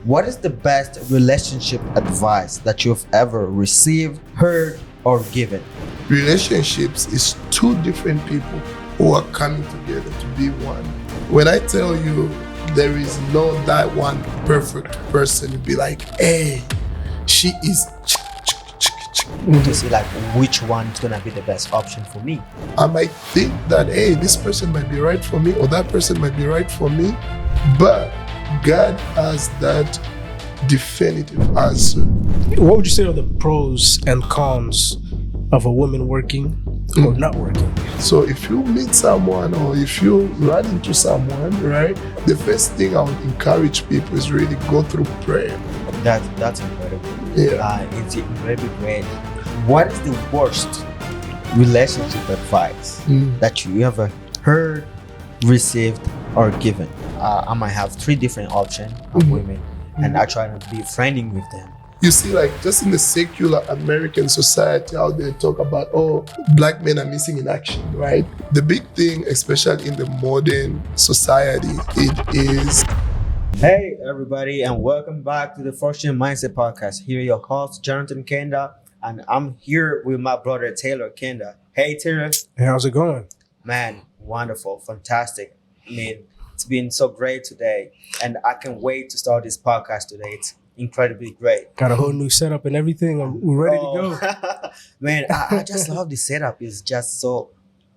What is the best relationship advice that you've ever received, heard, or given? Relationships is two different people who are coming together to be one. When I tell you there is no that one perfect person to be like, hey, she is To see like which one's gonna be the best option for me. I might think that, hey, this person might be right for me or that person might be right for me, but God has that definitive answer. What would you say are the pros and cons of a woman working or not working? So if you meet someone or if you run into someone, right, the first thing I would encourage people is really go through prayer. That's incredible. Yeah. It's incredibly great. What is the worst relationship advice that you ever heard, received, or given? I might have three different options of women, and I try to be friending with them. You see, like just in the secular American society, how they talk about, oh, black men are missing in action, right? The big thing, especially in the modern society, it is. Hey everybody, and welcome back to the Fortune Mindset Podcast. Here your host, Jonathan Kenda, and I'm here with my brother Taylor Kenda. Hey Taylor. Hey, how's it going? Man, wonderful, fantastic. I mean, it's been so great today, and I can't wait to start this podcast today. It's incredibly great. Got a whole new setup and everything. We're ready to go. Man, I just love the setup. It's just so,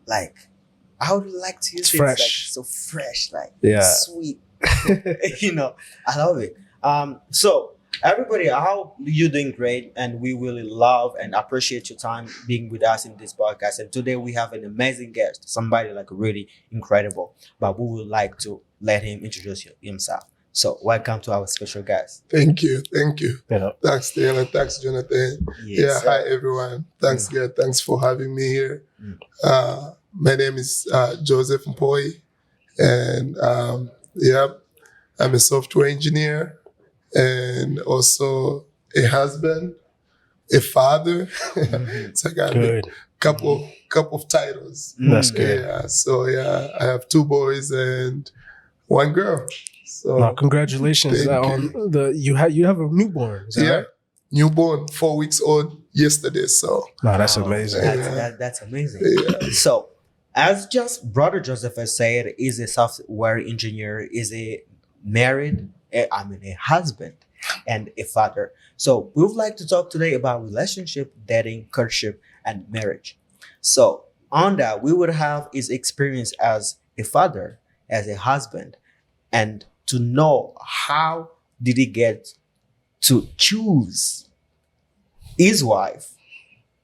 like, I would like to use It's it. fresh. It's like so fresh, like sweet. I love it. So everybody, I hope you're doing great, and we really love and appreciate your time being with us in this podcast. And today we have an amazing guest, somebody like really incredible, but we would like to let him introduce himself. So welcome to our special guest. Thank you. Yeah. Thanks, Taylor. Thanks, Jonathan. Yes, Hi, everyone. Thanks, God. Thanks for having me here. My name is Joseph Mpoi, and I'm a software engineer and also a husband, a father. So I got a couple of titles. That's good. Yeah. So I have two boys and one girl. So Congratulations on you have a newborn. Is that right? Newborn, 4 weeks old yesterday. So that's amazing. That's amazing. Yeah. So, as just brother Joseph has said, is a software engineer, is a married, a husband and a father. So we would like to talk today about relationship, dating, courtship, and marriage. So on that, we would have his experience as a father, as a husband, and to know how did he get to choose his wife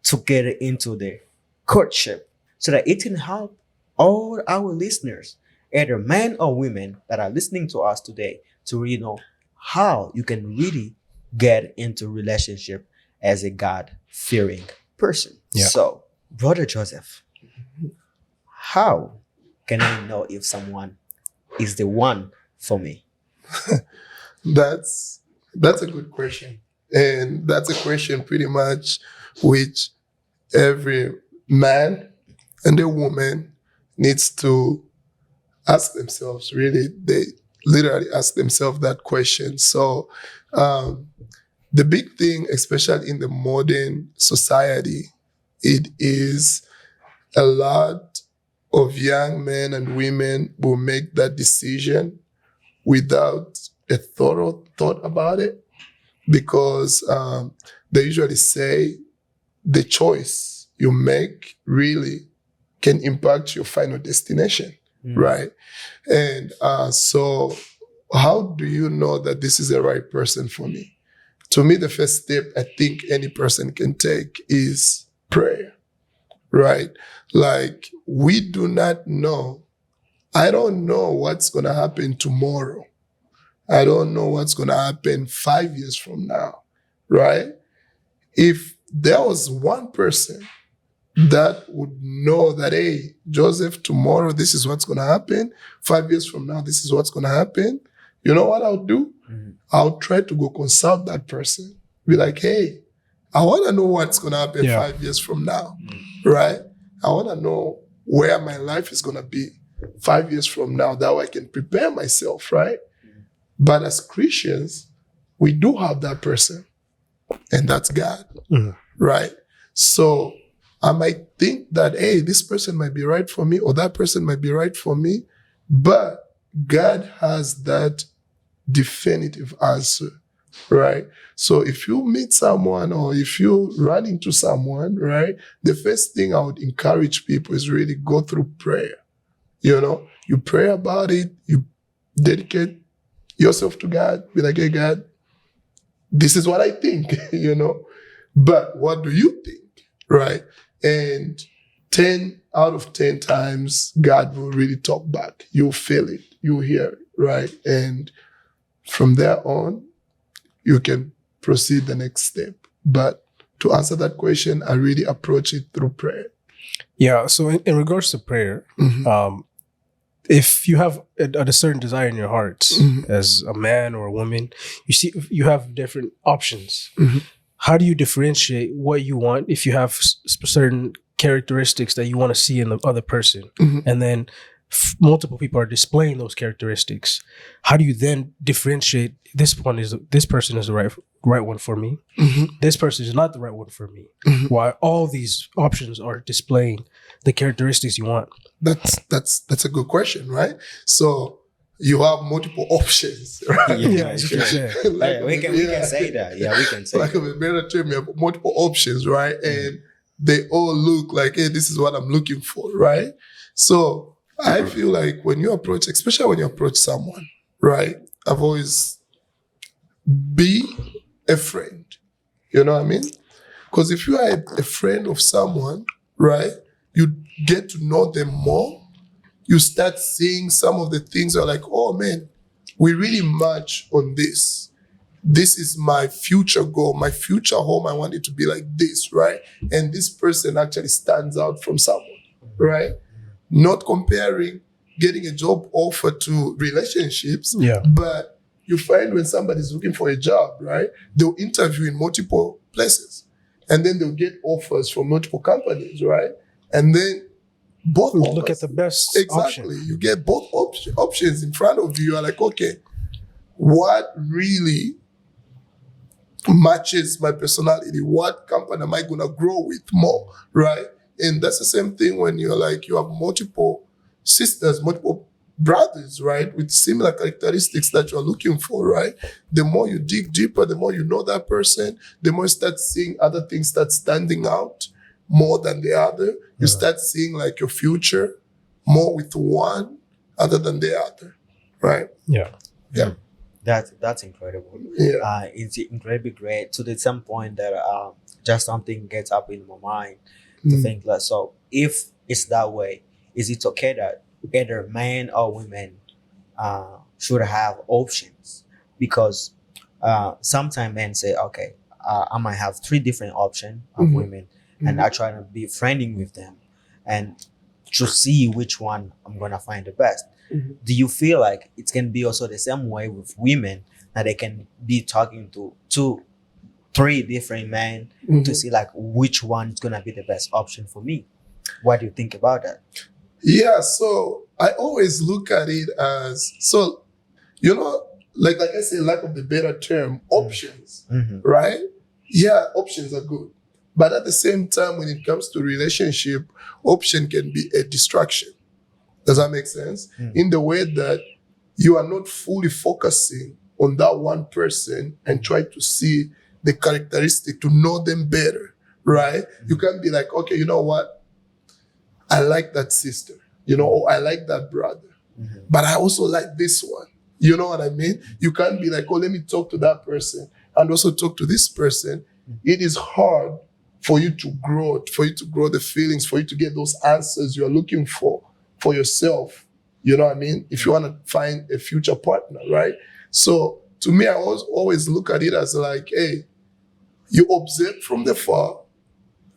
to get into the courtship, so that it can help all our listeners, either men or women that are listening to us today, to really know how you can really get into relationship as a God-fearing person. Yeah. So, brother Joseph, how can I know if someone is the one for me? that's a good question. And that's a question pretty much which every man and a woman needs to ask themselves. Really, they literally ask themselves that question. So the big thing, especially in the modern society, it is a lot of young men and women will make that decision without a thorough thought about it, because they usually say the choice you make really can impact your final destination, right? And so how do you know that this is the right person for me? To me, the first step I think any person can take is prayer, right? Like, we do not know. I don't know what's going to happen tomorrow. I don't know what's going to happen 5 years from now, right? If there was one person that would know that, hey, Joseph, tomorrow this is what's going to happen. 5 years from now, this is what's going to happen. You know what I'll do? I'll try to go consult that person. Be like, hey, I want to know what's going to happen 5 years from now, right? I want to know where my life is going to be 5 years from now. That way I can prepare myself, right? But as Christians, we do have that person, and that's God, Mhm. right? So I might think that, hey, this person might be right for me, or that person might be right for me, but God has that definitive answer, right? So if you meet someone or if you run into someone, right, the first thing I would encourage people is really go through prayer. You pray about it, you dedicate yourself to God, be like, hey, God, this is what I think, but what do you think, right? And 10 out of 10 times, God will really talk back. You'll feel it, you'll hear it, right? And from there on, you can proceed the next step. But to answer that question, I really approach it through prayer. Yeah. So in regards to prayer, Mhm. if you have a certain desire in your heart Mhm. as a man or a woman, you have different options. Mhm. How do you differentiate what you want if you have certain characteristics that you want to see in the other person, Mhm. and then multiple people are displaying those characteristics? How do you then differentiate this person is the right one for me? Mhm. This person is not the right one for me. Mhm. Why all these options are displaying the characteristics you want? That's a good question, right? So you have multiple options, right? Yeah, as you can sure. say. We can say that. Yeah, we can say Like of that. a better term, you have multiple options, right? And they all look like, hey, this is what I'm looking for, right? So I feel like when you approach, especially when you approach someone, right? I've always be a friend. You know what I mean? Because if you are a friend of someone, right, you get to know them more. You start seeing some of the things you're like, oh man, we really match on this. This is my future goal, my future home. I want it to be like this, right? And this person actually stands out from someone, right? Not comparing getting a job offer to relationships, Yeah. but you find when somebody's looking for a job, right? They'll interview in multiple places and then they'll get offers from multiple companies, right? And then both You offers, look at the best exactly. option. You get both options in front of you. You are like, okay, what really matches my personality? What company am I gonna grow with more, right? And that's the same thing when you're like you have multiple sisters, multiple brothers, right, with similar characteristics that you're looking for, right? The more you dig deeper, the more you know that person, the more you start seeing other things start standing out more than the other. You start seeing like your future more with one other than the other, right? Yeah. Yeah. That's incredible. Yeah. It's incredibly great to the some point that just something gets up in my mind to Mm. think like, so if it's that way, is it okay that either men or women should have options? Because sometimes men say, okay, I might have three different options of Mhm. women, and I try to be friending with them, and to see which one I'm gonna find the best. Mhm. Do you feel like it can be also the same way with women, that they can be talking to two, three different men to Mhm. see like which one's gonna be the best option for me? What do you think about that? Yeah, so I always look at it as so, like I say, lack of the better term, options, Mm-hmm. right? Yeah, options are good. But at the same time, when it comes to relationship, option can be a distraction. Does that make sense? Mm. In the way that you are not fully focusing on that one person and try to see the characteristic to know them better, right? You can't be like, okay, you know what? I like that sister, or I like that brother, Mm-hmm. but I also like this one. You know what I mean? You can't be like, oh, let me talk to that person and also talk to this person. It is hard for you to grow the feelings, for you to get those answers you're looking for yourself. You know what I mean? If you want to find a future partner, right? So to me, I always look at it as like, hey, you observe from the far,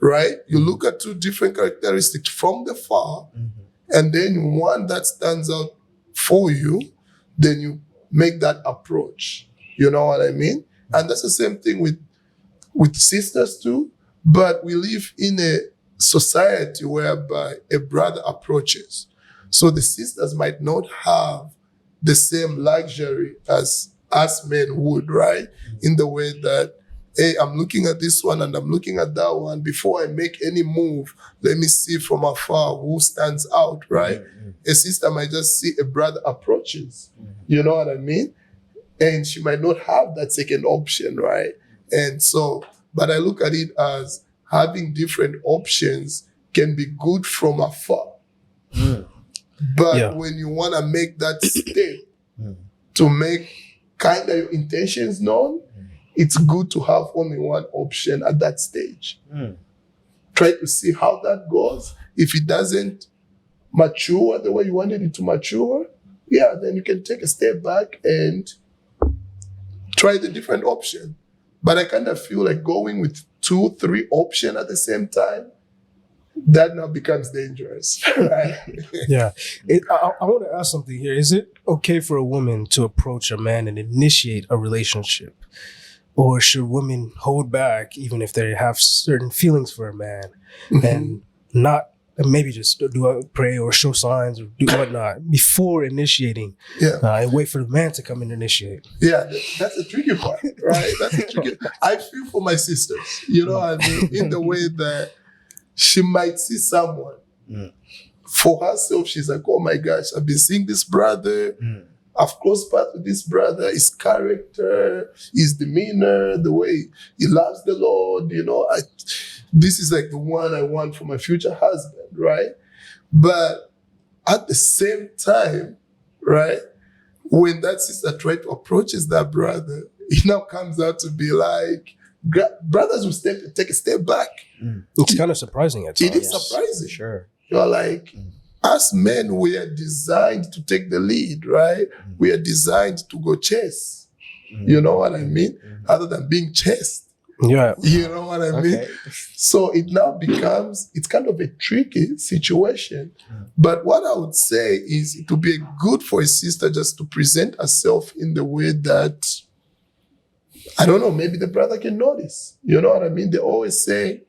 right? You look at two different characteristics from the far, and then one that stands out for you, then you make that approach. You know what I mean? And that's the same thing with sisters too. But we live in a society whereby a brother approaches. So the sisters might not have the same luxury as us men would, right? In the way that, hey, I'm looking at this one and I'm looking at that one. Before I make any move, let me see from afar who stands out, right? A sister might just see a brother approaches. You know what I mean? And she might not have that second option, right? And so, but I look at it as having different options can be good from afar. But Yeah. when you want to make that step to make kind of your intentions known, it's good to have only one option at that stage. Try to see how that goes. If it doesn't mature the way you wanted it to mature, yeah, then you can take a step back and try the different option. But I kind of feel like going with 2, 3 options at the same time, that now becomes dangerous, right? Yeah. I want to ask something here. Is it okay for a woman to approach a man and initiate a relationship? Or should women hold back even if they have certain feelings for a man and not maybe just do a pray or show signs or do whatnot before initiating and wait for the man to come and initiate? Yeah, that's a tricky part, right? That's a tricky. I feel for my sisters, you know what I mean? In the way that she might see someone for herself. She's like, oh my gosh, I've been seeing this brother. I've crossed paths with this brother. His character, his demeanor, the way he loves the Lord, you know, this is like the one I want for my future husband, right? But at the same time, right, when that sister tried to approach that brother, it now comes out to be like, brothers will take a step back. It's kind of surprising at times. It is surprising. Sure. You're like, us men, we are designed to take the lead, right? We are designed to go chase. You know what I mean? Other than being chased. Yeah. You know what I mean? Okay. So it now becomes, it's kind of a tricky situation. But what I would say is it would be good for a sister just to present herself in the way that, I don't know, maybe the brother can notice. You know what I mean? They always say,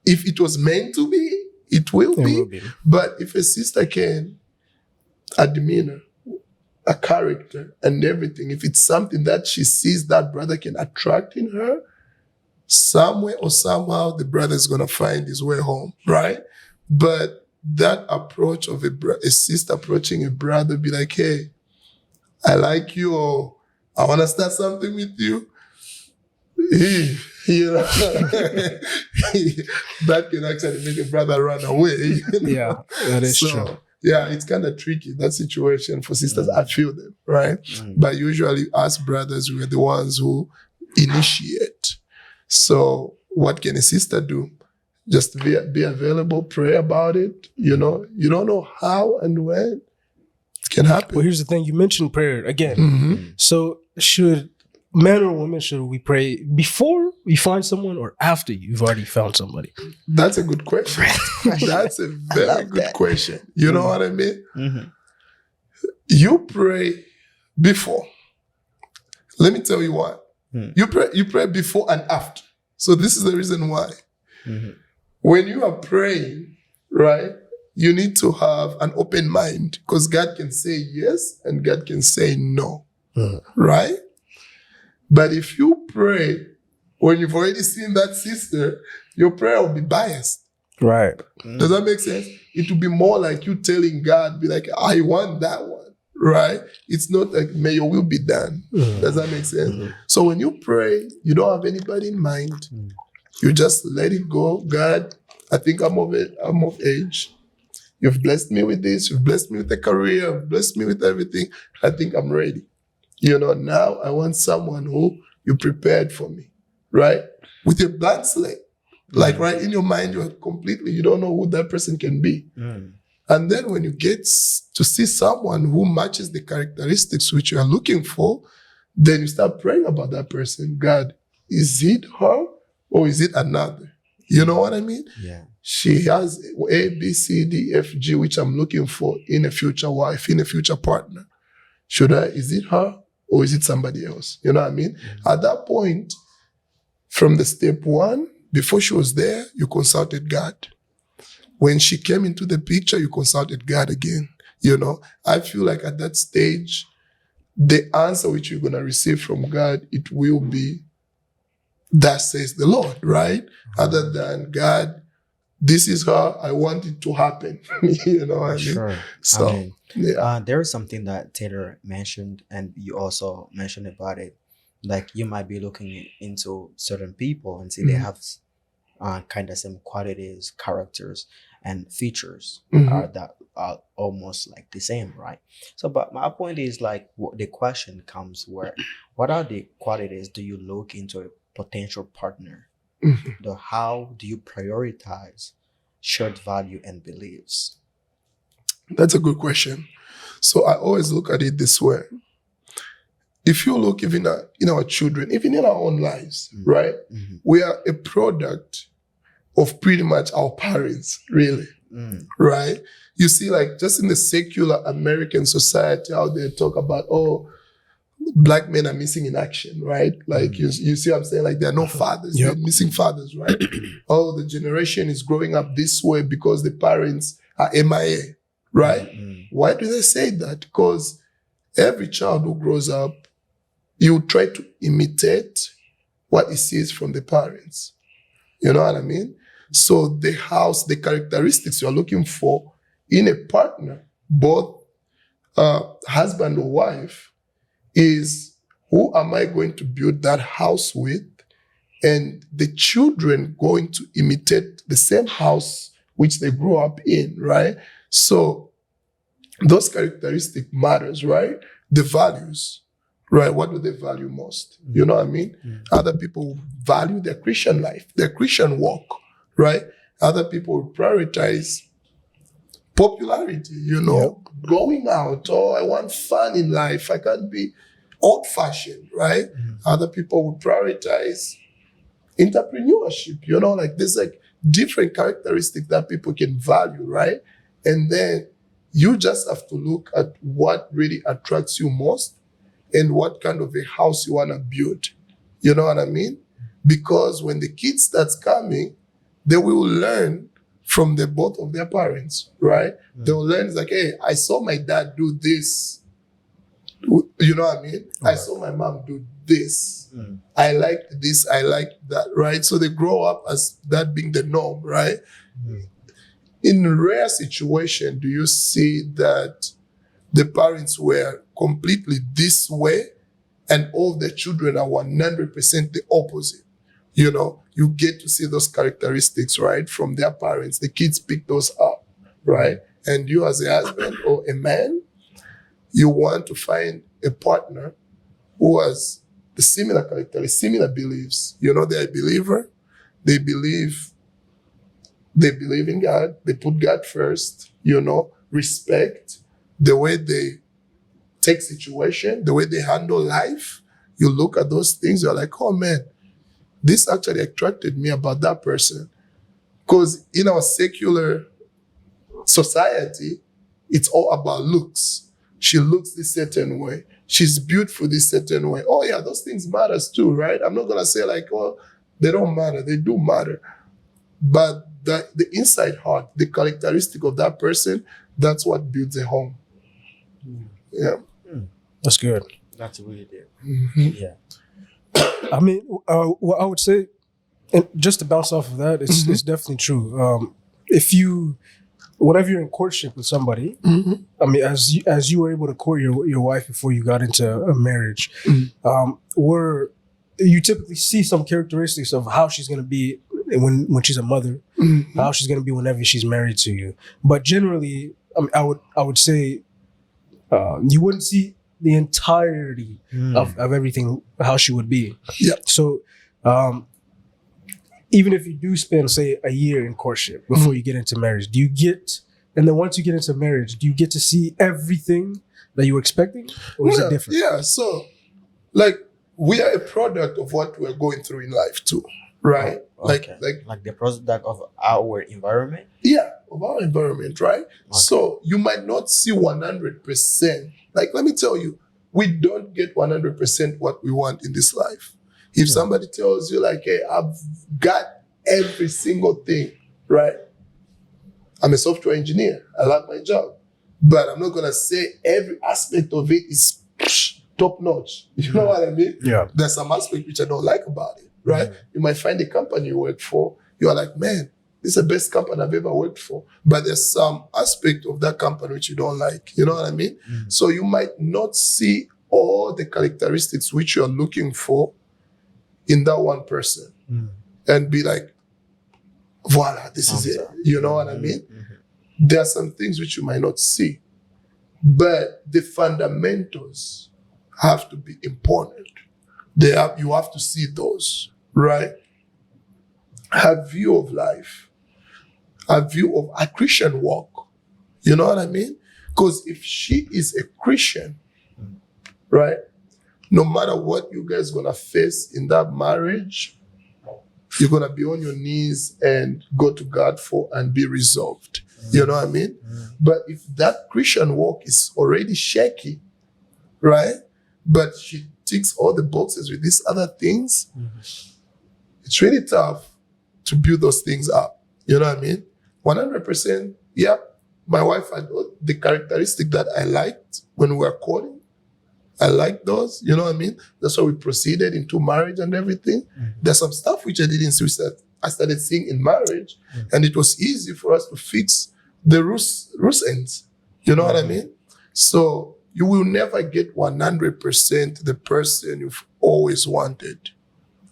if it was meant to be, it will be. But if a sister can, a demeanor, a character, and everything, if it's something that she sees that brother can attract in her, somewhere or somehow the brother is going to find his way home, right? But that approach of a sister approaching a brother, be like, hey, I like you, or I want to start something with you. You know, that can actually make a brother run away. You know? Yeah, that is true. Yeah, it's kind of tricky, that situation for sisters. I feel them, right? But usually us brothers, we're the ones who initiate. So what can a sister do? Just be available, pray about it. You know, you don't know how and when it can happen. Well, here's the thing. You mentioned prayer again. So should men or women, should we pray before we find someone or after you've already found somebody? That's a good question. That's a very good question. You know what I mean? You pray before. Let me tell you why. You pray before and after. So this is the reason why. When you are praying, right, you need to have an open mind, because God can say yes and God can say no, right? But if you pray when you've already seen that sister, your prayer will be biased. Right. Does that make sense? It will be more like you telling God, be like, I want that one, right? It's not like, may your will be done. Does that make sense? So when you pray, you don't have anybody in mind. You just let it go. God, I think I'm of age. You've blessed me with this. You've blessed me with a career. You've blessed me with everything. I think I'm ready. You know, now I want someone who you prepared for me, right? With a blank slate. Like right in your mind, you don't know who that person can be. And then when you get to see someone who matches the characteristics which you are looking for, then you start praying about that person. God, is it her or is it another? You know what I mean? Yeah. She has A, B, C, D, F, G, which I'm looking for in a future wife, in a future partner. Is it her or is it somebody else? You know what I mean? At that point, from the step one, before she was there, you consulted God. When she came into the picture, you consulted God again. You know, I feel like at that stage, the answer which you're gonna receive from God, it will be, "That says the Lord," right? Other than, "God, this is how I want it to happen." You know what I mean? Sure. I So mean, yeah. there is something that Taylor mentioned, and you also mentioned about it. Like you might be looking into certain people and see they Mhm. have kind of same qualities, characters, and features Mhm. that are almost like the same, right? So, but my point is like the question comes where, what are the qualities do you look into a potential partner? Mhm. How do you prioritize shared value and beliefs? That's a good question. So I always look at it this way. If you look even at in our children, even in our own lives, Mm, right? mhm, We are a product of pretty much our parents, really, mm, right? You see, like just in the secular American society, how they talk about, oh, black men are missing in action, right? Like mm, you see what I'm saying? Like there are no fathers, they're Yep. missing fathers, right? Oh, the generation is growing up this way because the parents are MIA, right? mm, Why do they say that? Because every child who grows up, you try to imitate what he sees from the parents. You know what I mean? So the house, the characteristics you're looking for in a partner, both husband or wife, is who am I going to build that house with? And the children going to imitate the same house which they grew up in, right? So those characteristics matters, right? The values, right? What do they value most? You know what I mean? mm, Other people value their Christian life, their Christian walk, right? Other people prioritize popularity, Yep. going out. Oh, I want fun in life. I can't be old fashioned, right? mm, Other people would prioritize entrepreneurship, like there's like different characteristics that people can value, right? And then you just have to look at what really attracts you most and what kind of a house you want to build. You know what I mean? Because when the kid starts coming, they will learn from the both of their parents, right? They'll learn it's like, hey, I saw my dad do this. You know what I mean? I Right. saw my mom do this. mm, I like this, I like that, right? So they grow up as that being the norm, right? mm, In rare situation, do you see that the parents were completely this way and all the children are 100% the opposite? You get to see those characteristics, right, from their parents. The kids pick those up, right? And you as a husband or a man, you want to find a partner who has the similar characteristics, similar beliefs. They're a believer. They believe they believe in God. They put God first. Respect the way they take situation, the way they handle life. You look at those things, you're like, oh man, this actually attracted me about that person. Because in our secular society, it's all about looks. She looks this certain way. She's beautiful this certain way. Oh yeah, those things matters too, right? I'm not gonna say like, oh, they don't matter. They do matter. But the inside heart, the characteristic of that person, that's what builds a home. Yeah. mm. That's good. That's really deep. Mhm. Yeah. I mean, what I would say, and just to bounce off of that, it's definitely true. If you, whenever you're in courtship with somebody, Mhm. I mean, as you were able to court your wife before you got into a marriage, Mhm. where you typically see some characteristics of how she's going to be when she's a mother, Mhm. how she's going to be whenever she's married to you. But generally, I would say you wouldn't see the entirety Mm, of everything how she would be. Yeah. So even if you do spend say a year in courtship before you get into marriage, and then once you get into marriage, do you get to see everything that you were expecting, or is it different? Yeah. So, like, we are a product of what we're going through in life too, right? oh, okay. Like the product of our environment. Of our environment, right? So you might not see 100%. Like, let me tell you, we don't get 100% what we want in this life. If somebody tells you, like, hey, I've got every single thing, right? I'm a software engineer. I love my job. But I'm not going to say every aspect of it is top notch. You know what I mean? Yeah. There's some aspect which I don't like about it, right? You might find a company you work for, you are like, man, this is the best company I've ever worked for. But there's some aspect of that company which you don't like. You know what I mean? So you might not see all the characteristics which you're looking for in that one person and be like, voila, this is it. You know what I mean? There are some things which you might not see, but the fundamentals have to be important. You have to see those, right? Her view of life, her view of a Christian walk. You know what I mean? Because if she is a Christian, right, no matter what you guys gonna face in that marriage, you're gonna be on your knees and go to God for and be resolved. You know what I mean? But if that Christian walk is already shaky, right, but she ticks all the boxes with these other things, it's really tough to build those things up. You know what I mean? 100%, yeah, my wife had all the characteristic that I liked when we were courting. I liked those, you know what I mean? That's why we proceeded into marriage and everything. There's some stuff which I didn't see, which I started seeing in marriage, and it was easy for us to fix the loose ends. You know what I mean? So you will never get 100% the person you've always wanted.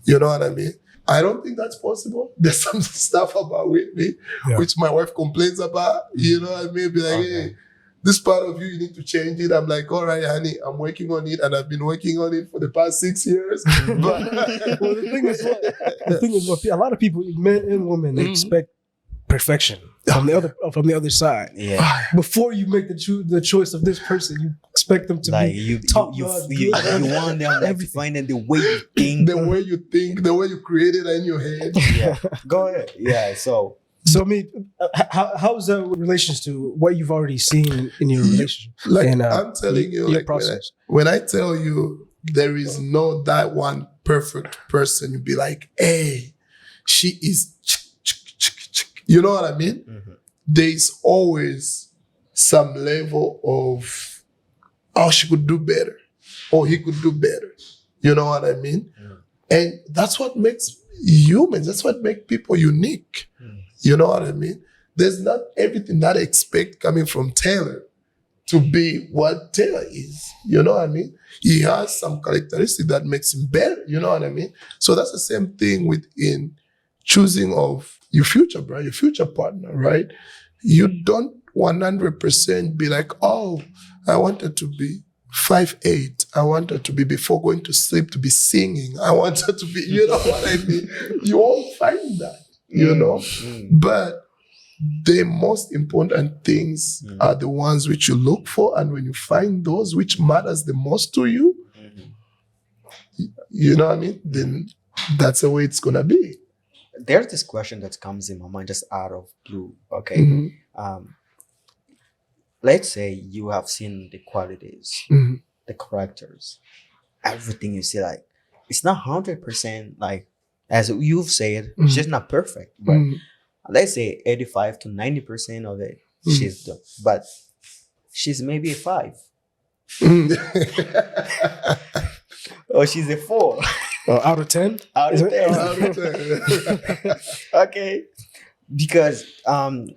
You know what I mean? I don't think that's possible. There's some stuff about with me, which my wife complains about. You know what I mean? Be like, hey, this part of you need to change it. I'm like, all right, honey, I'm working on it, and I've been working on it for the past 6 years. But Well, the thing is, what a lot of people, men and women, expect perfection from the other side. Yeah. Before you make the choice of this person, you expect them to Like be top you notch, want them like to find it the way you think. the way you think, the way you create it in your head. Yeah. Go ahead. Yeah. So I mean, how's that with relations to what you've already seen in your relationship? Like and, I'm telling you, your like process. when I tell you there is no that one perfect person, you'll be like, hey, she is, you know what I mean? There's always some level of, oh, she could do better, or he could do better. You know what I mean? And that's what makes humans, that's what makes people unique. You know what I mean? There's not everything that I expect coming from Taylor to be what Taylor is. You know what I mean? He has some characteristic that makes him better. You know what I mean? So that's the same thing within choosing of your future, bro, your future partner, right? You don't 100% be like, oh, I wanted to be 5'8". I wanted to be, before going to sleep, to be singing. I wanted to be, you know what I mean? You won't find that, you know? But the most important things are the ones which you look for. And when you find those which matters the most to you, you know what I mean? Then that's the way it's going to be. there's this question that comes in my mind just out of blue. Okay. Let's say you have seen the qualities, the characters, everything you see, like it's not 100% like as you've said, she's not perfect, but let's say 85 to 90% of it she's done, but she's maybe a 5 or she's a 4 out of 10? out of 10. Out of 10. Okay, because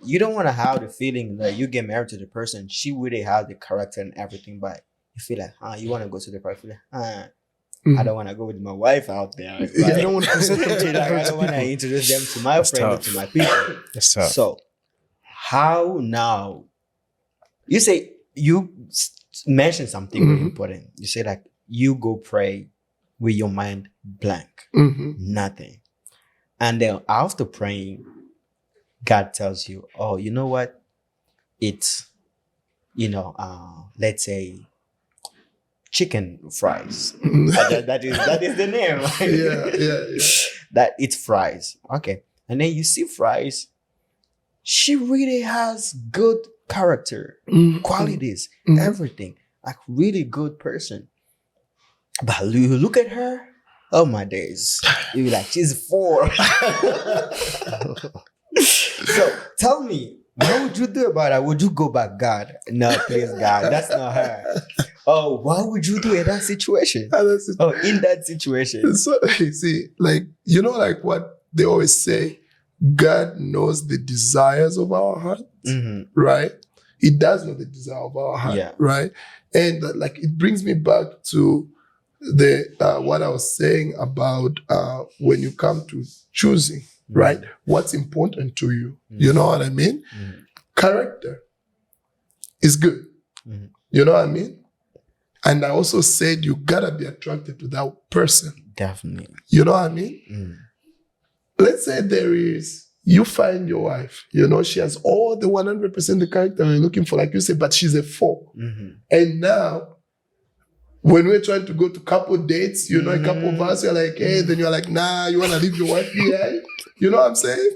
you don't want to have the feeling that you get married to the person, she really has the character and everything, but you feel like you want to go to the party, feel like I don't want to go with my wife out there. Right? You don't want to present them to Like, I don't want to introduce them to my friends and to my people. That's tough. So how now, you say you mentioned something really important. You say like you go pray with your mind blank, nothing, and then after praying, God tells you, oh, you know what? It's, let's say chicken fries. that is the name. Right? Yeah. That it's fries. Okay. And then you see fries. She really has good character, qualities, everything. Like really good person. But you look at her, oh my days. You're like, she's 4. So tell me, what would you do about that? Would you go back, God? No, please, God, that's not her. Oh, what would you do in that situation? And that's it. Oh, in that situation. So you see, like, you know, like what they always say, God knows the desires of our heart, Mm-hmm. right? He does know the desire of our heart, Yeah. right? And like it brings me back to the what I was saying about when you come to choosing, right? What's important to you? You know what I mean? Mm-hmm. Character is good. Mhm. You know what I mean? And I also said you gotta be attracted to that person. Definitely. You know what I mean? Mm. Let's say you find your wife, you know, she has all the 100% the character you're looking for, like you said, but she's a 4. Mm-hmm. And now, when we're trying to go to couple dates, you know, a couple of us, you're like, hey, then you're like, nah, you want to leave your wife behind? You know what I'm saying?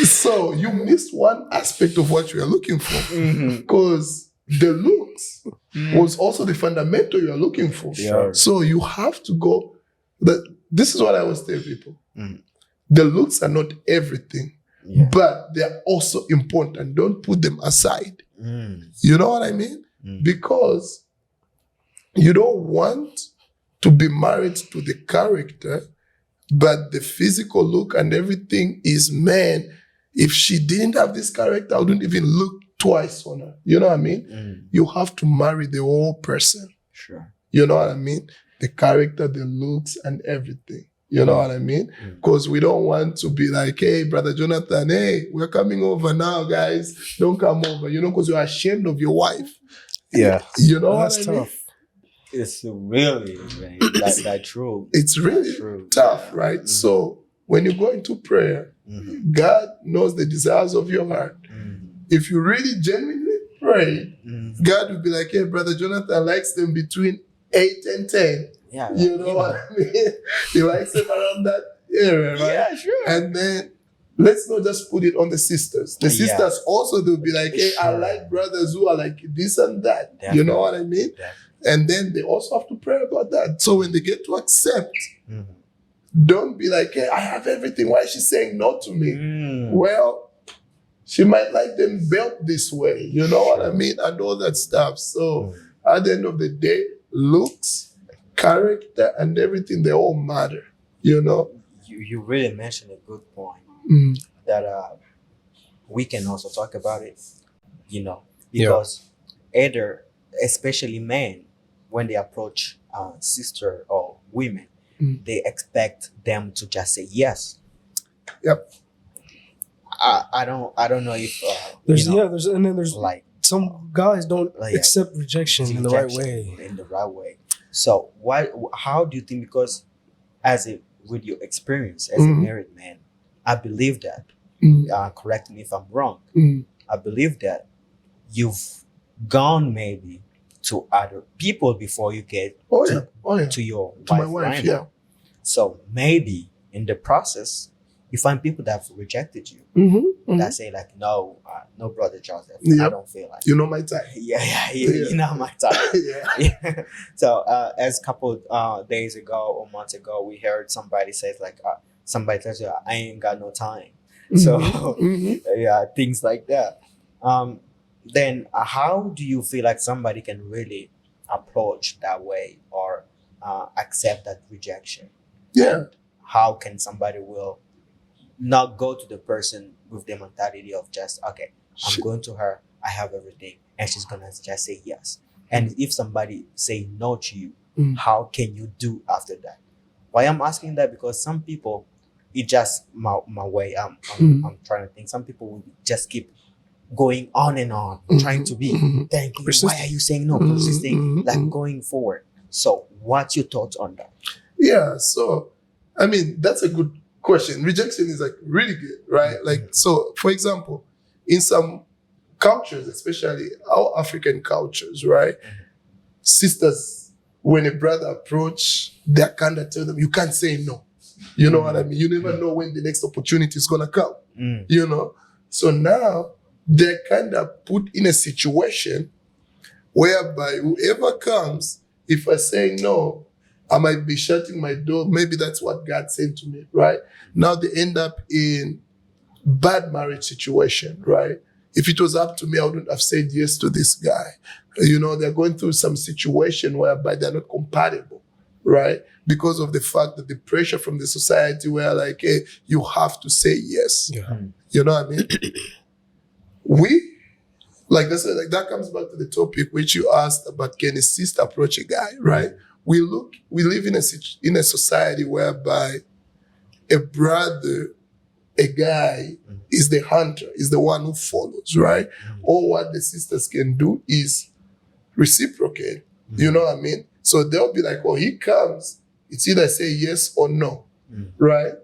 So you missed one aspect of what you are looking for. Mm-hmm. Because the looks was also the fundamental you are looking for. Sure. So you have to go. This is what I always tell people. Mm. The looks are not everything, Yeah. but they're also important. Don't put them aside. Mm. You know what I mean? Mm. Because you don't want to be married to the character, but the physical look and everything is, man, if she didn't have this character, I wouldn't even look twice on her. You know what I mean? Mm. You have to marry the whole person. Sure. You know what I mean? The character, the looks, and everything. You know what I mean? Because we don't want to be like, hey, Brother Jonathan, hey, we're coming over now, guys. Don't come over, you know, because you're ashamed of your wife. Yeah. You know That's what I mean? tough. It's really that true. It's really True. tough, Yeah. right? Mhm. So when you go into prayer, Mhm. God knows the desires of your heart. Mhm. If you really genuinely pray, Mhm. God will be like, hey, Brother Jonathan likes them between 8 and 10. Yeah. You know what I mean? He likes them around that area, right? Yeah, sure. And then let's not just put it on the sisters. The Yeah. sisters also, they'll be like, hey, I Sure. like brothers who are like this and that. You know what I mean? Definitely. And then they also have to pray about that. So when they get to accept, Mhm. don't be like, hey, I have everything. Why is she saying no to me? Mm. Well, she might like them built this way. You know what I mean? And all that stuff. So at the end of the day, looks, character, and everything, they all matter. You know? You really mentioned a good point Mm. that we can also talk about it, you know, Yeah. because either, especially men, when they approach sister or women, Mm. they expect them to just say yes. Yep. I don't know if There's you know, there's like some guys don't Like, yeah, accept rejection in the right rejection way. in the right way. So how do you think, because with your experience as a Mhm. married man, I believe that, Mm. correct me if I'm wrong, Mm. I believe that you've gone maybe to other people before you get Oh, yeah. Oh, yeah. to your To my wife wife, right yeah. now. So maybe in the process you find people that have rejected you, Mm-hmm. that say like, no, no, Brother Joseph, I Yep. don't feel like You know my type. yeah, Yeah. you know my type. Yeah. So as a couple days ago or months ago, we heard somebody says like, somebody tells you, I ain't got no time. So Mhm. yeah, things like that. Then how do you feel like somebody can really approach that way or accept that rejection? Yeah. And how can somebody will not go to the person with the mentality of just, okay, I'm Shit. going to her, I have everything, and she's gonna just say yes. And if somebody say no to you, Mm. how can you do after that? Why I'm asking that, because some people, it just my way. I'm trying to think. Some people will just keep going on and on, trying to be. Mhm. Thank you. Why Persistent. are you saying no? Mhm. Persisting, like Mhm. going forward. So, what's your thoughts on that? Yeah, so I mean that's a good question. Rejection is like really good, right? Like, so for example, in some cultures, especially our African cultures, right? Sisters, when a brother approach, they kind of tell them you can't say no. You know what I mean? You never know when the next opportunity is gonna come. Mm. You know, so now they're kind of put in a situation whereby whoever comes, if I say no, I might be shutting my door. Maybe that's what God said to me, right? Now they end up in bad marriage situation, right? if it was up to me, I wouldn't have said yes to this guy. You know, they're going through some situation whereby they're not compatible, right? Because of the fact that the pressure from the society where like, hey, you have to say yes. Yeah. You know what I mean? We, like that's like that comes back to the topic which you asked about, can a sister approach a guy, right? We live in a society whereby a brother, a guy is the hunter, is the one who follows, right? Or what the sisters can do is reciprocate. You know what I mean? So they'll be like, oh, he comes, it's either say yes or no, right?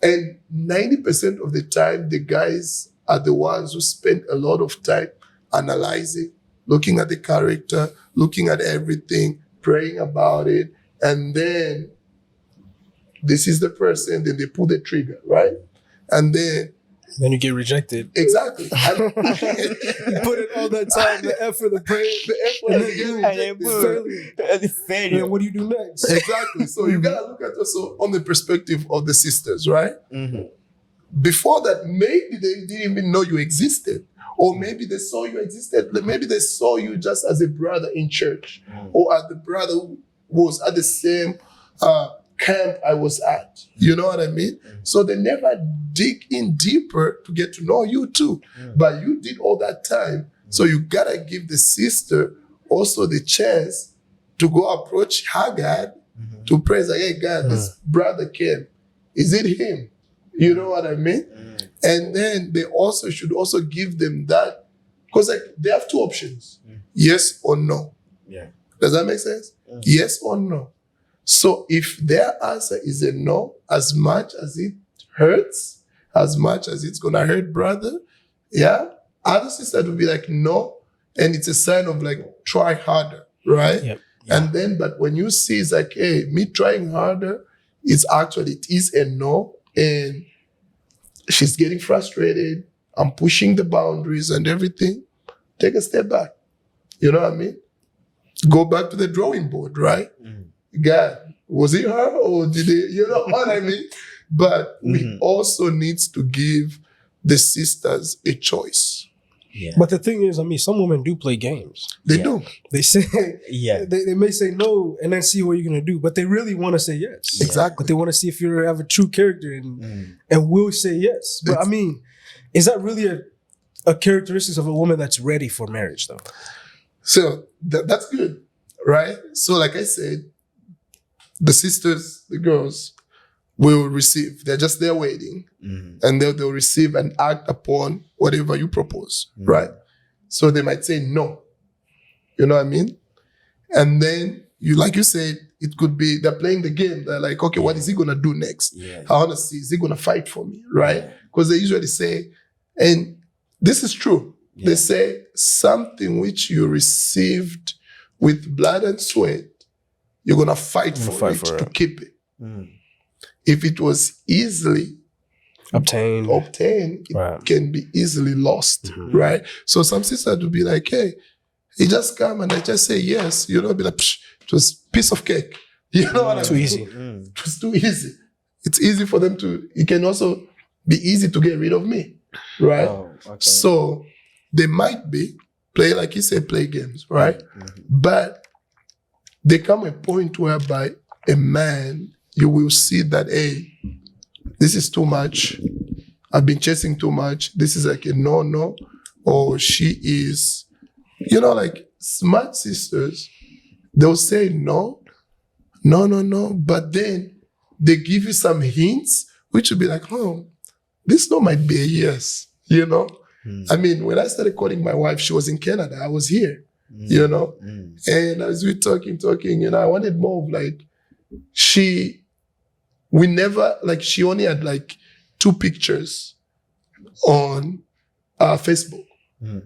And 90% of the time, the guys are the ones who spend a lot of time analyzing, looking at the character, looking at everything, praying about it, and then this is the person, then they pull the trigger, right? And then you get rejected. exactly. You put in all that time, the effort, the prayer, the effort, and and then then boom, then what do you do next? exactly. So you gotta look at also on the perspective of the sisters, right? Before that, maybe they didn't even know you existed. Or maybe they saw you existed. Maybe they saw you just as a brother in church. Or as the brother who was at the same camp I was at. You know what I mean? So they never dig in deeper to get to know you too. But you did all that time. So you gotta give the sister also the chance to go approach her God to praise like, hey God, this brother came. Is it him? You know what I mean? And then they also should also give them that, because like they have two options, yes or no. Yeah. Does that make sense? Yes or no. So if their answer is a no, as much as it hurts, as much as it's gonna hurt brother, yeah, other sisters will be like no, and it's a sign of like try harder, right? Yep. And then, but when you see it's like, hey, me trying harder, it is a no, and she's getting frustrated, I'm pushing the boundaries and everything, take a step back. You know what I mean? Go back to the drawing board, right? God, was it her or did it, you know what I mean? But we also needs to give the sisters a choice. Yeah. But the thing is, I mean, some women do play games. They Yeah. do. They say, Yeah. they may say no and then see what you're gonna do, but they really want to say yes. Exactly. But they want to see if you have a true character and will say yes. But I mean, is that really a characteristic of a woman that's ready for marriage, though? So that's good, right? So like I said, the sisters, the girls, will receive. They're just there waiting. And they'll receive and act upon whatever you propose, right? So they might say no. You know what I mean? And then you, like you said, it could be they're playing the game. They're like, okay, what is he gonna do next? Yeah. I wanna see, is he gonna fight for me, right? Because they usually say, and this is true. Yeah. They say something which you received with blood and sweat, you're gonna fight for it to keep it. If it was easily Obtained, it can be easily lost, right? So some sisters will be like, hey, he just come and I just say yes, you know, be like, psh, it was piece of cake. You know what I mean? too easy. It was too easy. It's easy for them to, it can also be easy to get rid of me, right? Oh, okay. So they might be, play, like you said, play games, right? But there come a point whereby a man, you will see that, hey, this is too much. I've been chasing too much. This is like a no. Or she is, you know, like smart sisters, they'll say no. But then they give you some hints, which will be like, oh, this no might be a yes, you know? I mean, when I started calling my wife, she was in Canada. I was here, you know? And as we talking, you know, I wanted more of like, she only had like 2 pictures on Facebook.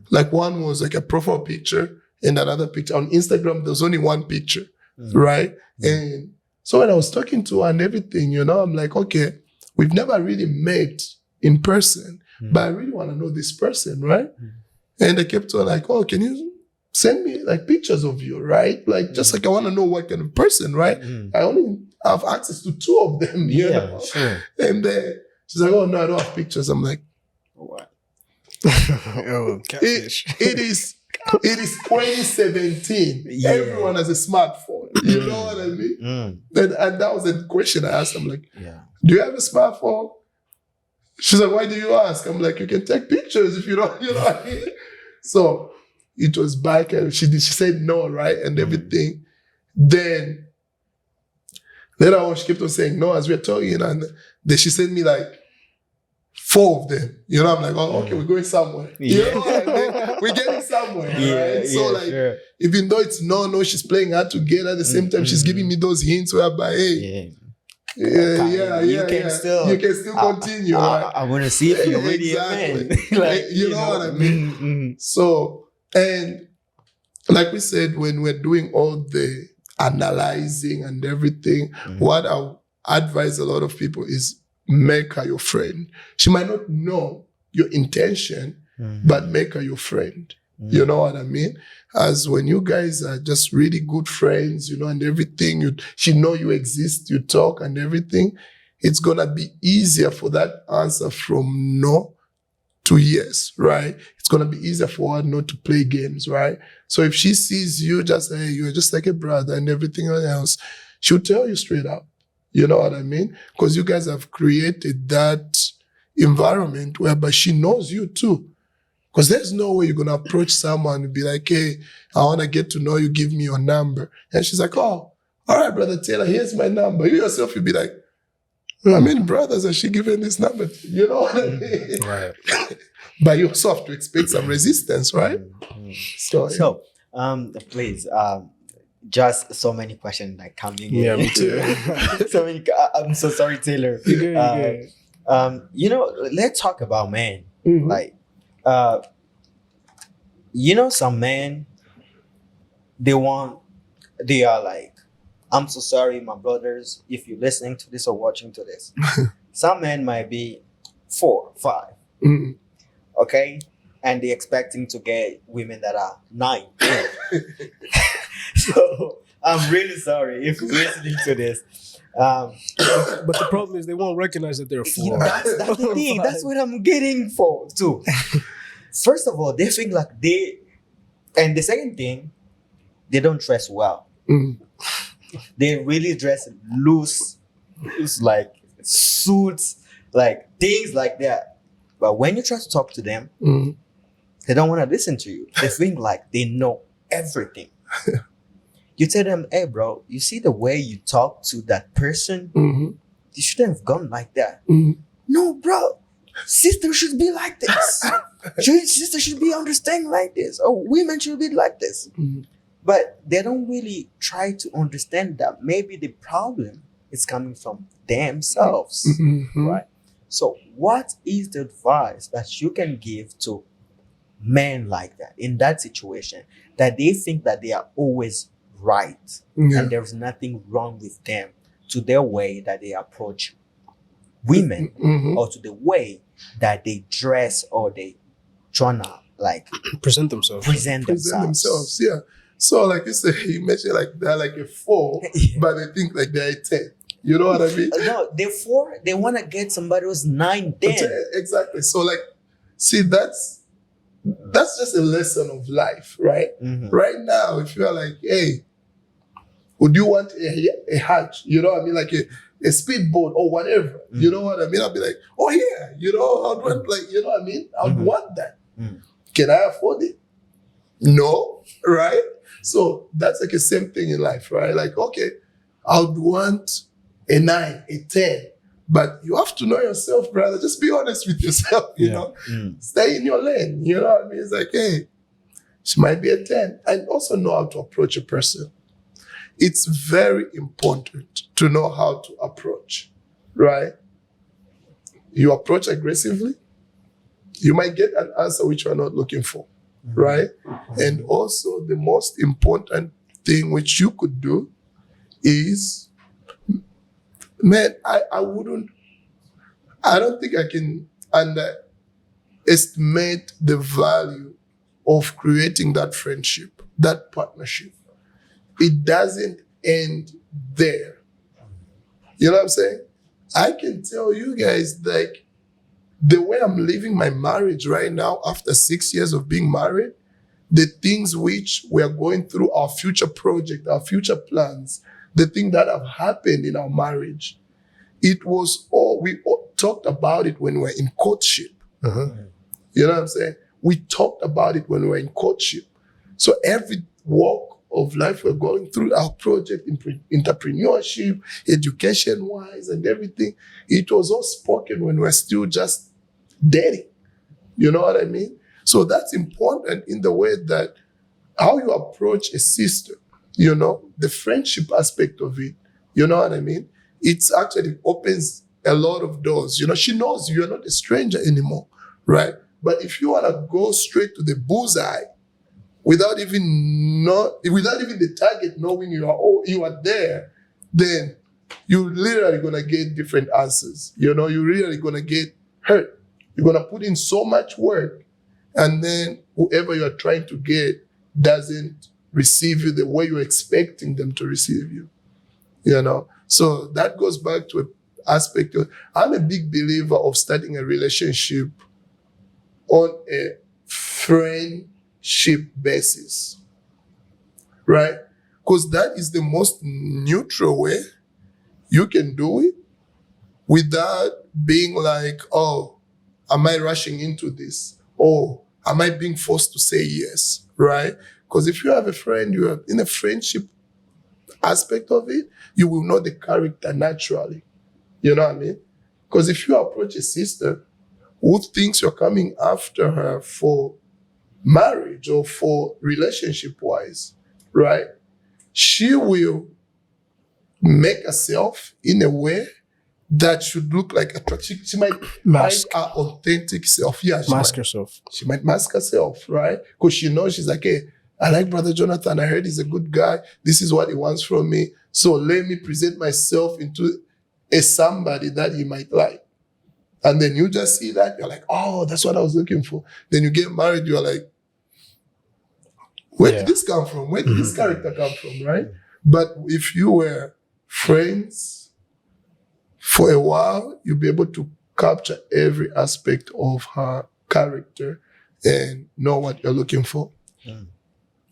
Like one was like a profile picture and another picture. On Instagram, there was only 1 picture, right? And so when I was talking to her and everything, you know, I'm like, okay, we've never really met in person, but I really want to know this person, right? And I kept on like, oh, can you send me like pictures of you, right? Like, just like I want to know what kind of person, right? I only have access to 2 of them, you know? Sure. And then she's like, oh, no, I don't have pictures. I'm like, What? Oh, catfish. It is 2017. Yeah. Everyone has a smartphone. You know what I mean? Mm. And that was a question I asked. I'm like, Yeah. do you have a smartphone? She's like, why do you ask? I'm like, you can take pictures if you don't, you know what I mean? So it was back and she said no, right? And everything. Then later on, she kept on saying no as we were talking. And then she sent me like 4 of them. You know, I'm like, oh, okay, we're going somewhere. You know what I mean? We're getting somewhere, right? So like, sure. even though it's no, she's playing hard to get at the same time, she's giving me those hints whereby, hey, You can still you can still continue, right? I want to see if you're really Exactly. a man. Like, you know what I mean? So, and like we said, when we're doing all the analyzing and everything, what I advise a lot of people is make her your friend. She might not know your intention, but make her your friend. You know what I mean? As when you guys are just really good friends, you know, and everything, she know you exist, you talk and everything, it's going to be easier for that answer from no to yes, right? It's going to be easier for her not to play games, right? So if she sees you just, hey, you're just like a brother and everything else, she'll tell you straight up. You know what I mean? Because you guys have created that environment whereby she knows you too. Because there's no way you're going to approach someone and be like, hey, I want to get to know you, give me your number. And she's like, oh, all right, Brother Taylor, here's my number. You yourself, you'll be like, how many brothers has she given this number to? You know what I mean? Right. But you also have to expect some resistance, right? So, please, just so many questions like coming in. Yeah, me too. So many. I'm so sorry, Taylor. You're good, you're good. You know, let's talk about men. Mhm. Like, you know, some men, they are like, I'm so sorry, my brothers, if you're listening to this or watching to this. Some men might be 4, 5, Mhm. okay? And they're expecting to get women that are 9, 10. So I'm really sorry if you're listening to this. But the problem is they won't recognize that they're You know, 4. that's the thing. That's what I'm getting for too. First of all, they think like and the second thing, they don't dress well. Mhm. They really dress loose, like suits, like things like that. But when you try to talk to them, Mhm. they don't want to listen to you. They think like they know everything. You tell them, hey, bro, you see the way you talk to that person? Mhm. You shouldn't have gone like that. Mhm. No, bro. Sister should be like this. Sister should be understanding like this. Oh, women should be like this. Mhm. But they don't really try to understand that maybe the problem is coming from themselves. Mhm. Right? So, what is the advice that you can give to men like that in that situation that they think that they are always right Yeah. and there's nothing wrong with them to their way that they approach women Mhm. or to the way that they dress or they tryna like Present themselves. present Present themselves. themselves, yeah. So like you say, you mentioned like they're like a 4, Yeah. but they think like they're a 10. You know what I mean? No, therefore they want to get somebody who's 9, 10. Exactly. So like, see, that's just a lesson of life, right? Mhm. Right now, if you are like, hey, would you want a hatch? You know what I mean? Like a speedboat or whatever. You know what I mean? I'll be like, oh yeah, you know, I'd want like, you know what I mean? I'd Mhm. want that. Mhm. Can I afford it? No, right? So that's like the same thing in life, right? Like, okay, I'd want a 9, a 10. But you have to know yourself, brother. Just be honest with yourself, you Yeah. know? Mm. Stay in your lane. You know what I mean? It's like, hey, she might be a 10. And also know how to approach a person. It's very important to know how to approach, right? You approach aggressively, you might get an answer which you are not looking for, right? And also the most important thing which you could do is, man, I don't think I can underestimate the value of creating that friendship, that partnership. It doesn't end there. You know what I'm saying? I can tell you guys, like, the way I'm living my marriage right now, after 6 years of being married, the things which we are going through, our future project, our future plans, the things that have happened in our marriage, it was all, we all talked about it when we were in courtship. You know what I'm saying? We talked about it when we were in courtship. So every walk of life we're going through, our project, entrepreneurship, education-wise and everything, it was all spoken when we're still just dating. You know what I mean? So that's important in the way that how you approach a sister, you know, the friendship aspect of it, you know what I mean? It's actually opens a lot of doors. You know, she knows you're not a stranger anymore, right? But if you want to go straight to the bullseye without even the target knowing you are there, then you're literally gonna get different answers. You know, you're really gonna get hurt. You're gonna put in so much work, and then whoever you're trying to get doesn't receive you the way you're expecting them to receive you. You know, so that goes back to an aspect of, I'm a big believer of starting a relationship on a friendship basis, right? Because that is the most neutral way you can do it without being like, oh, am I rushing into this? Or am I being forced to say yes, right? Because if you have a friend, you are in a friendship aspect of it, you will know the character naturally. You know what I mean? Because if you approach a sister who thinks you're coming after her for marriage or for relationship-wise, right? She will make herself in a way that should look like attraction. She might Mask. hide her authentic self. Yeah, Mask herself. she might mask herself, right? Because she knows she's like, hey, I like Brother Jonathan. I heard he's a good guy. This is what he wants from me. So let me present myself into a somebody that he might like. And then you just see that, you're like, oh, that's what I was looking for. Then you get married, you're like, where did this come from? Where did this character come from, right? But if you were friends for a while, you'll be able to capture every aspect of her character and know what you're looking for.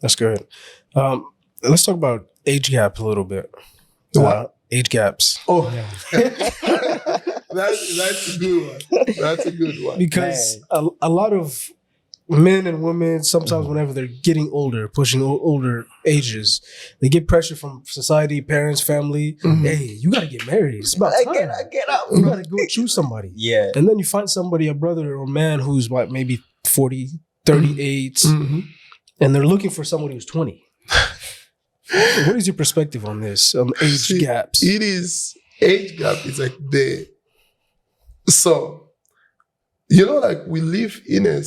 That's good. Let's talk about age gap a little bit. What? Age gaps. Oh, that's a good one. That's a good one. Because a lot of men and women, sometimes whenever they're getting older, pushing older ages, they get pressure from society, parents, family. Hey, you got to get married. It's about time. Get out. You got to go choose somebody. Yeah. And then you find somebody, a brother or a man who's what, maybe 40, 38, and they're looking for somebody who's 20. What is your perspective on this, on age gaps? It is, age gap is like so, you know, like we live in a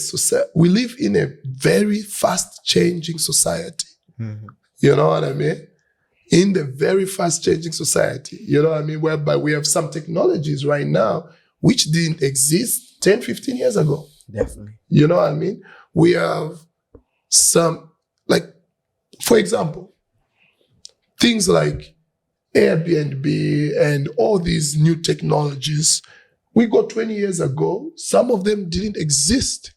very fast changing society. You know what I mean? In the very fast changing society, you know what I mean? Whereby we have some technologies right now which didn't exist 10, 15 years ago. Definitely. You know what I mean? We have some, like, for example, things like Airbnb and all these new technologies. We got 20 years ago, some of them didn't exist.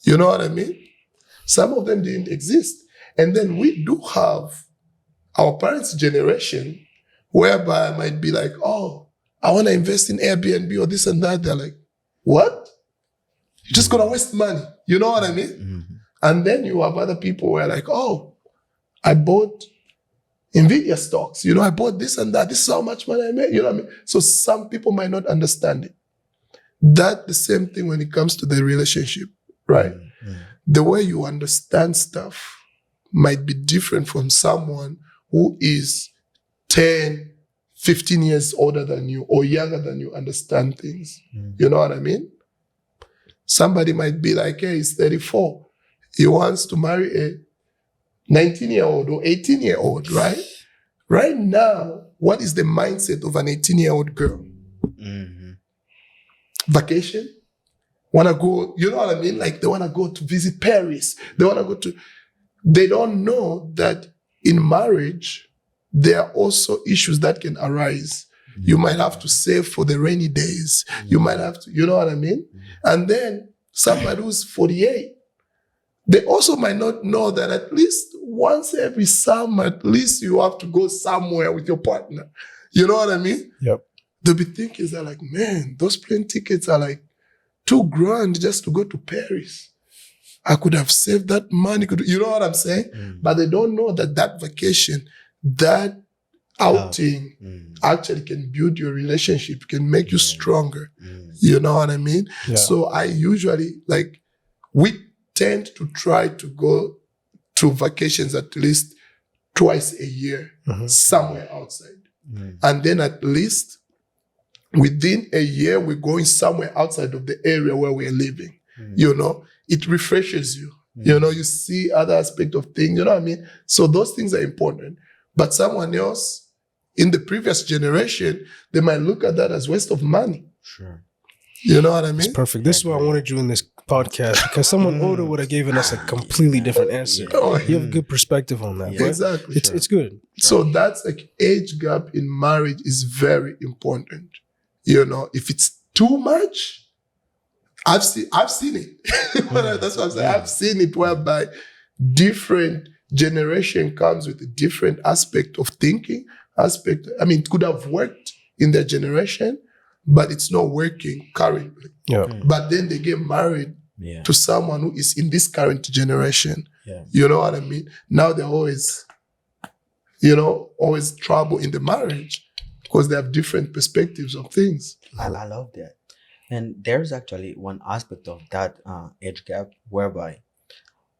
You know what I mean? Some of them didn't exist. And then we do have our parents' generation, whereby I might be like, oh, I want to invest in Airbnb or this and that. They're like, what? You're just going to waste money. You know what I mean? And then you have other people who are like, oh, I bought NVIDIA stocks. You know, I bought this and that. This is how much money I made. You know what I mean? So some people might not understand it. That's the same thing when it comes to the relationship, right? The way you understand stuff might be different from someone who is 10, 15 years older than you or younger than you understand things. You know what I mean? Somebody might be like, hey, he's 34. He wants to marry a 19-year-old or 18-year-old, right? Right now, what is the mindset of an 18-year-old girl? Vacation? Want to go, you know what I mean? Like they want to go to visit Paris. They don't know that in marriage, there are also issues that can arise. You might have to save for the rainy days. You might have to, you know what I mean? And then somebody who's 48, they also might not know that at least once every summer, at least you have to go somewhere with your partner. You know what I mean? Yep. They'll be thinking, they're like, man, those plane tickets are like $2,000 just to go to Paris. I could have saved that money. You know what I'm saying? But they don't know that that vacation, that outing actually can build your relationship, can make you stronger. You know what I mean? Yeah. So I usually, like, we tend to try to go to vacations at least twice a year, somewhere outside. And then at least within a year, we're going somewhere outside of the area where we're living. You know, it refreshes you. You know, you see other aspects of things, you know what I mean? So those things are important. But someone else in the previous generation, they might look at that as waste of money. Sure. You know what I It's mean? perfect. This is why I wanted you in this podcast, because someone older would have given us a completely different answer. Oh, You have a good perspective on that. Yeah. But exactly. it's good. So that's like age gap in marriage is very important. You know, if it's too much, I've seen it. That's what I'm saying. I've seen it whereby different generation comes with a different aspect of thinking. It could have worked in their generation, but it's not working currently. Yeah. But then they get married to someone who is in this current generation. Yeah. You know what I mean? Now they're always trouble in the marriage because they have different perspectives of things. I love that. And there's actually one aspect of that age gap whereby,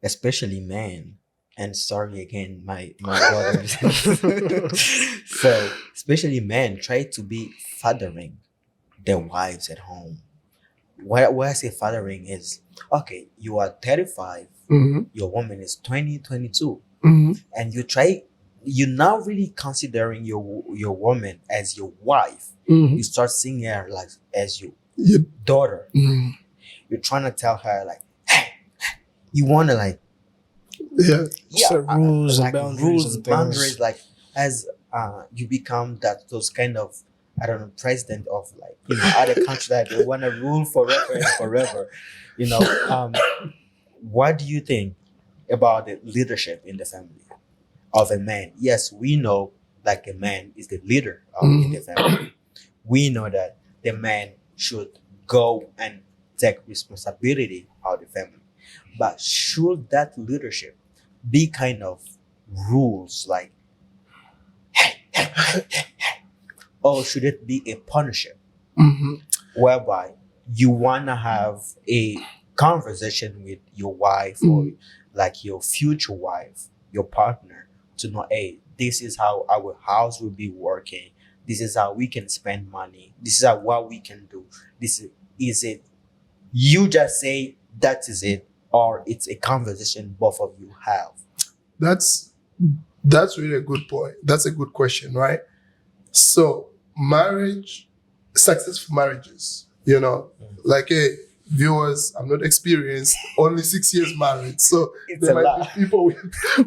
especially men, and sorry again, my brothers. So, especially men try to be fathering their wives at home. Where I say fathering is, okay, you are 35, your woman is 20, 22, and you're now really considering your woman as your wife. You start seeing her like as your daughter. You're trying to tell her like, hey, you want to like Set rules like and boundaries. rules, and things. boundaries, like as you become those kind of, I don't know, president of like, you know, other countries that they want to rule forever and forever. You know, what do you think about the leadership in the family of a man? Yes, we know like a man is the leader in the family. We know that the man should go and take responsibility of the family. But should that leadership be kind of rules like, or should it be a partnership whereby you want to have a conversation with your wife or like your future wife, your partner, to know, hey, this is how our house will be working. This is how we can spend money. This is what we can do. Is it you just say that is it, or it's a conversation both of you have? That's really a good point. That's a good question, right? So marriage, successful marriages, you know, like, hey, viewers, I'm not experienced, only 6 years married. So It's there a might lot. be people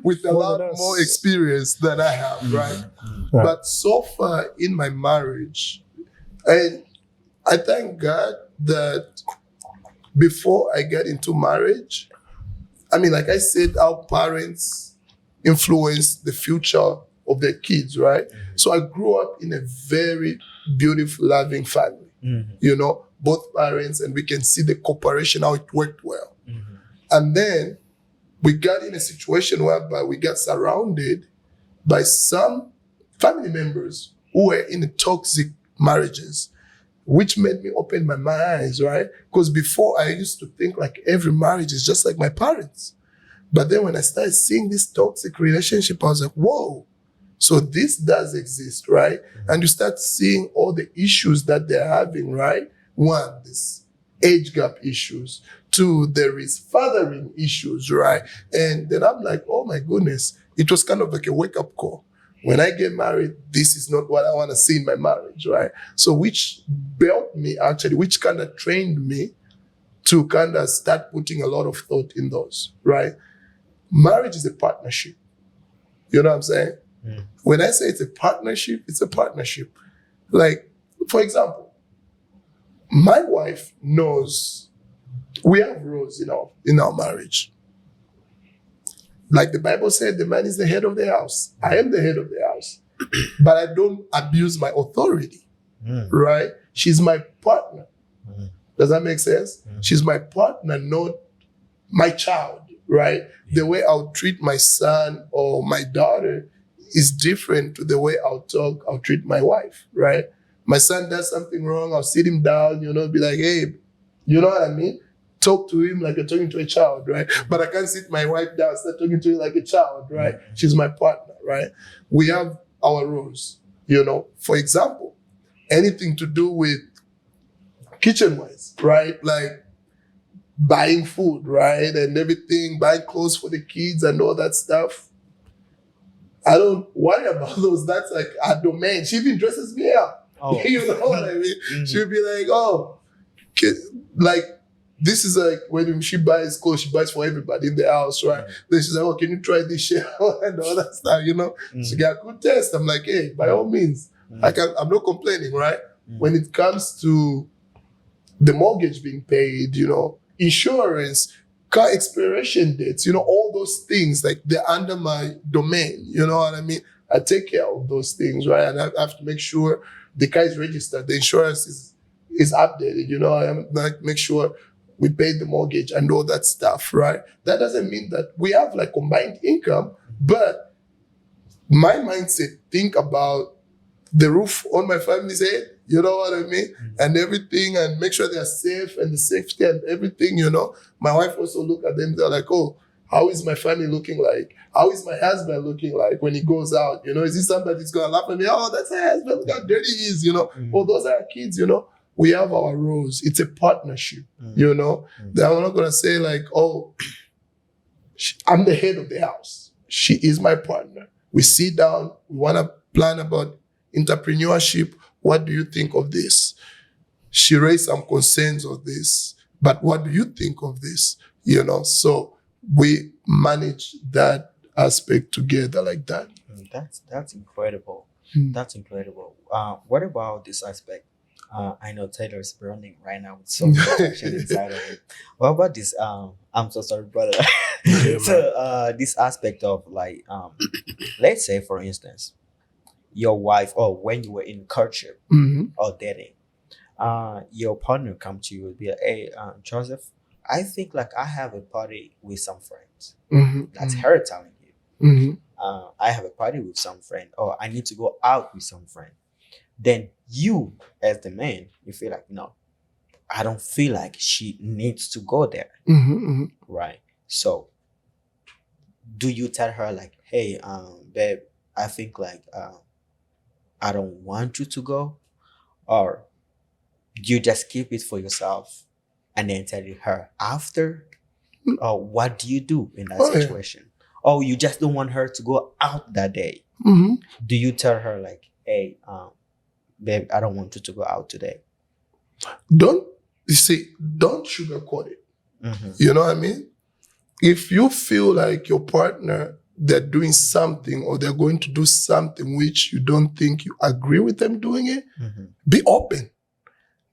with a More lot than us. more experience than I have, right? Right. But so far in my marriage, and I thank God that before I get into marriage, like I said, our parents influence the future of their kids, right? So I grew up in a very beautiful, loving family. You know, both parents, and we can see the cooperation, how it worked well. And then we got in a situation whereby we got surrounded by some family members who were in toxic marriages, which made me open my eyes, right? Because before I used to think like every marriage is just like my parents. But then when I started seeing this toxic relationship, I was like, whoa, so this does exist, right? And you start seeing all the issues that they're having, right? One, this age gap issues. Two, there is fathering issues, right? And then I'm like, oh my goodness, it was kind of like a wake-up call. When I get married, this is not what I want to see in my marriage, right? So which built me actually, which kind of trained me to kind of start putting a lot of thought in those, right? Marriage is a partnership. You know what I'm saying? When I say it's a partnership, it's a partnership. Like, for example, my wife knows we have rules in our marriage. Like the Bible said, the man is the head of the house. I am the head of the house. But I don't abuse my authority, right? She's my partner. Does that make sense? She's my partner, not my child, right? The way I'll treat my son or my daughter is different to the way I'll treat my wife, right? My son does something wrong, I'll sit him down, be like, hey, you know what I mean? Talk to him like you're talking to a child, right? But I can't sit my wife down, start talking to her like a child, right? She's my partner, right? We have our rules, For example, anything to do with kitchen-wise, right? Like buying food, right? And everything, buying clothes for the kids and all that stuff. I don't worry about those. That's like a domain. She even dresses me up. Oh. You know what I mean? She'll be like, oh, like, this is like when she buys clothes, she buys for everybody in the house, right? Then she's like, oh, can you try this shit and all that stuff, She got a good test. I'm like, hey, by all means, I'm not complaining, right? When it comes to the mortgage being paid, insurance, car expiration dates, all those things, like they're under my domain, you know what I mean? I take care of those things, right? And I have to make sure the car is registered, the insurance is updated, I am like make sure we paid the mortgage and all that stuff, right? That doesn't mean that we have like combined income, but my mindset, think about the roof on my family's head, you know what I mean? And everything, and make sure they're safe and the safety and everything, My wife also look at them, they're like, oh, how is my family looking like? How is my husband looking like when he goes out? Is he somebody that's gonna laugh at me? Oh, that's my husband, look how dirty he is, Oh, those are our kids, We have our roles. It's a partnership, I'm not gonna say like, oh, I'm the head of the house. She is my partner. We sit down, we wanna plan about entrepreneurship. What do you think of this? She raised some concerns of this, but what do you think of this? So we manage that aspect together like that. That's incredible. That's incredible. What about this aspect? I know Taylor's burning right now with so much passion inside of it. What about this? I'm so sorry, brother. So this aspect of like, let's say for instance, your wife, or when you were in courtship or dating, your partner come to you and be like, hey, Joseph, I think like I have a party with some friends. That's her telling you. I have a party with some friend, or I need to go out with some friend. Then you, as the man, you feel like, no, I don't feel like she needs to go there. Right? So do you tell her like, hey, babe, I think like I don't want you to go? Or you just keep it for yourself and then tell her after? Or what do you do in that situation? Or you just don't want her to go out that day? Do you tell her like, hey, babe, I don't want you to go out today? Don't sugarcoat it. You know what I mean? If you feel like your partner, they're doing something or they're going to do something which you don't think you agree with them doing it, be open.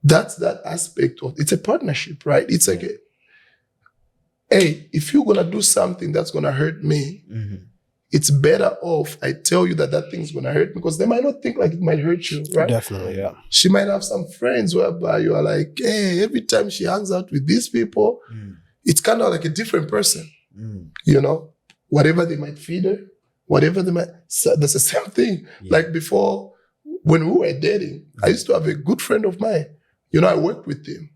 That's that aspect of it's a partnership, right? It's like, hey, if you're going to do something that's going to hurt me, it's better off I tell you that thing's going to hurt me, because they might not think like it might hurt you, right? Definitely, yeah. She might have some friends whereby you are like, hey, every time she hangs out with these people, it's kind of like a different person, Whatever they might feed her, whatever they might, so that's the same thing. Like before, when we were dating, I used to have a good friend of mine. I worked with him.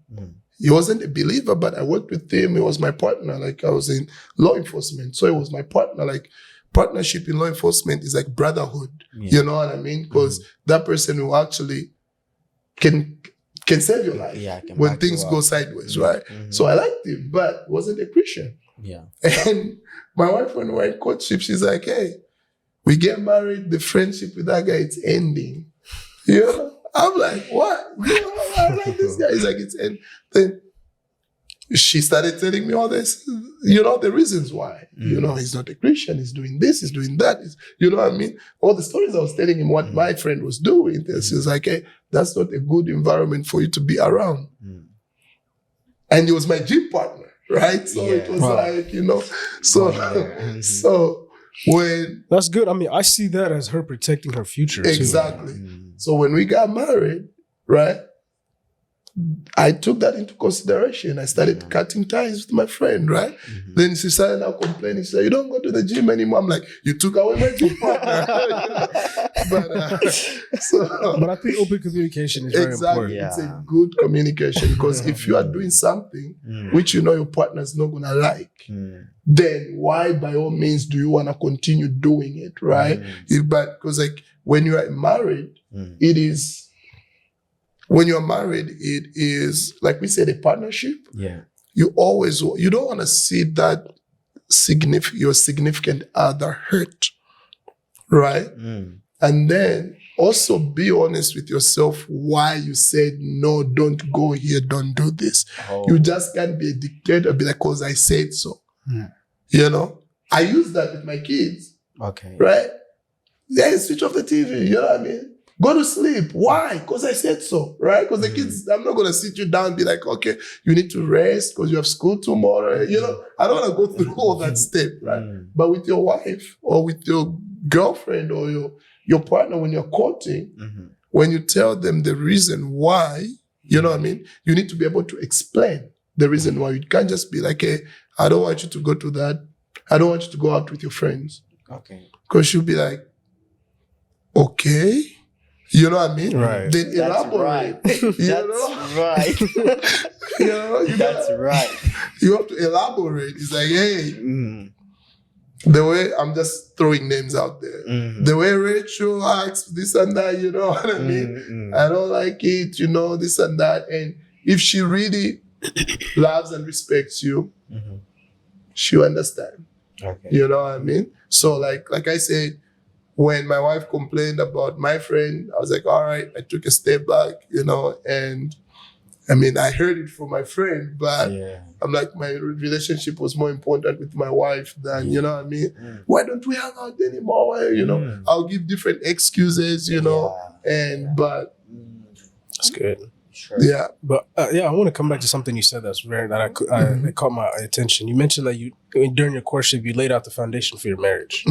He wasn't a believer, but I worked with him. He was my partner. Like I was in law enforcement. So he was my partner. Like partnership in law enforcement is like brotherhood. You know what I mean? Because that person who actually can save your life when things go sideways, right? So I liked him, but wasn't a Christian. And my wife, when we were in courtship, she's like, hey, we get married, the friendship with that guy, it's ending. I'm like, what? I like this guy. He's like, it's ending. Then she started telling me all this, the reasons why. He's not a Christian, he's doing this, he's doing that. You know what I mean? All the stories I was telling him what my friend was doing. This is like, hey, that's not a good environment for you to be around. And he was my gym partner, right? So it was like, so, so when... That's good. I mean, I see that as her protecting her future. Exactly. So when we got married, right? I took that into consideration. I started cutting ties with my friend, right? Then she started now complaining. She said, you don't go to the gym anymore. I'm like, you took away my gym partner. But I think open communication is very important. It's a good communication, because if you are doing something which your partner's not going to like, then why by all means do you want to continue doing it, right? But because like when you are married, when you're married, it is, like we said, a partnership. Yeah. You don't want to see that your significant other hurt, right? And then also be honest with yourself why you said, no, don't go here, don't do this. You just can't be a dictator, be like, because I said so. I use that with my kids. Okay. Right? They switch off the TV, you know what I mean? Go to sleep. Why? Because I said so, right? Because the kids, I'm not going to sit you down and be like, okay, you need to rest because you have school tomorrow. I don't want to go through all that step, right? But with your wife or with your girlfriend or your partner, when you're courting, when you tell them the reason why, you know what I mean? You need to be able to explain the reason why. You can't just be like, hey, I don't want you to go to that. I don't want you to go out with your friends. Okay. Because she'll be like, okay. You know what I mean? Right. Then elaborate. Right. That's right. That's right. You have to elaborate. It's like, hey, the way, I'm just throwing names out there. The way Rachel acts, this and that, you know what I mean? I don't like it, this and that. And if she really loves and respects you, she'll understand. Okay. You know what I mean? So like I said, when my wife complained about my friend, I was like, all right, I took a step back, and I mean, I heard it from my friend, but I'm like, my relationship was more important with my wife than, you know what I mean? Why don't we hang out anymore? Why, I'll give different excuses, but. That's good. Sure. Yeah. But I want to come back to something you said that caught my attention. You mentioned that during your courtship, you laid out the foundation for your marriage.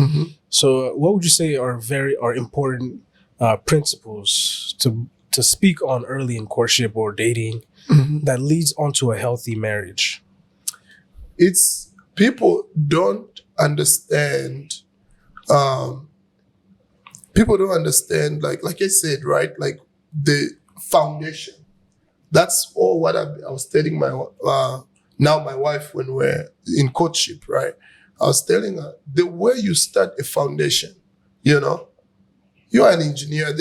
So what would you say are important principles to speak on early in courtship or dating that leads onto a healthy marriage? It's people don't understand. People don't understand, like I said, right? Like the foundation. That's all what I was telling my wife when we're in courtship, right? I was telling her, the way you start a foundation, you're an engineer.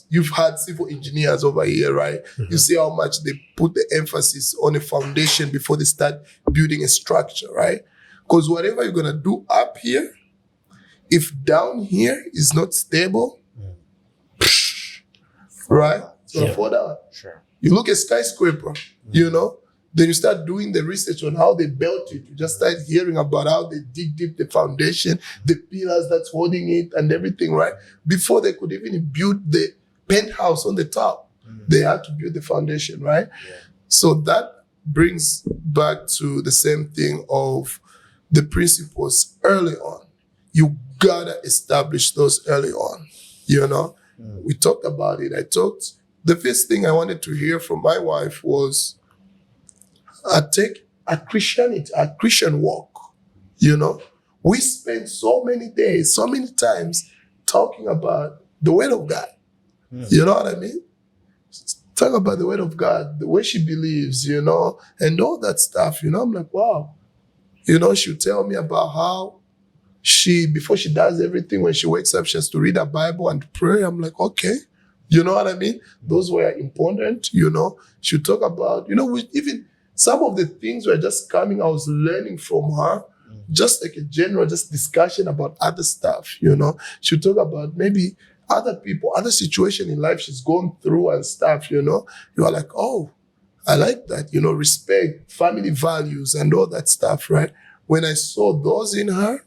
You've had civil engineers over here, right? You see how much they put the emphasis on a foundation before they start building a structure, right? Because whatever you're going to do up here, if down here is not stable, right? So for that, sure. You look at skyscraper, then you start doing the research on how they built it. You just start hearing about how they dig deep the foundation, the pillars that's holding it and everything, right? Before they could even build the penthouse on the top, they had to build the foundation, right? Yeah. So that brings back to the same thing of the principles early on. You gotta establish those early on, We talked about it. The first thing I wanted to hear from my wife was, take a Christian walk, We spend so many days, so many times talking about the Word of God. You know what I mean? Talk about the Word of God, the way she believes, and all that stuff, I'm like, wow. She'll tell me about how before she does everything, when she wakes up, she has to read her Bible and pray. I'm like, okay. You know what I mean? Those were important, She'll talk about, even some of the things were just coming, I was learning from her, just like a general discussion about other stuff, She'll talk about maybe other people, other situation in life she's gone through and stuff, You are like, oh, I like that, respect, family values and all that stuff, right? When I saw those in her,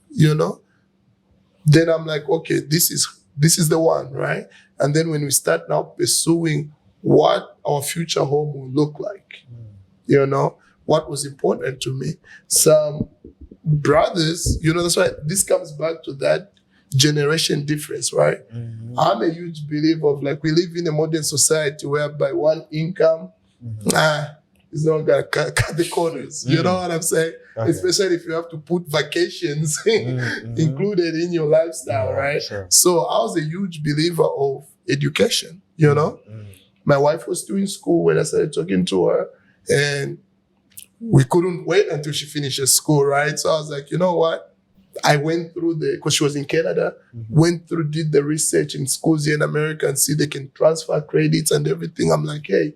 then I'm like, okay, this is the one, right? And then when we start now pursuing what our future home will look like, what was important to me. Some brothers, that's why this comes back to that generation difference, right? I'm a huge believer of like we live in a modern society whereby one income, it's not gonna cut the corners. You know what I'm saying? Okay. Especially if you have to put vacations included in your lifestyle, right? Sure. So I was a huge believer of education, My wife was still in school when I started talking to her, and we couldn't wait until she finishes school, right? So I was like, you know what? I went through because she was in Canada, did the research in schools here in America and see they can transfer credits and everything. I'm like, hey,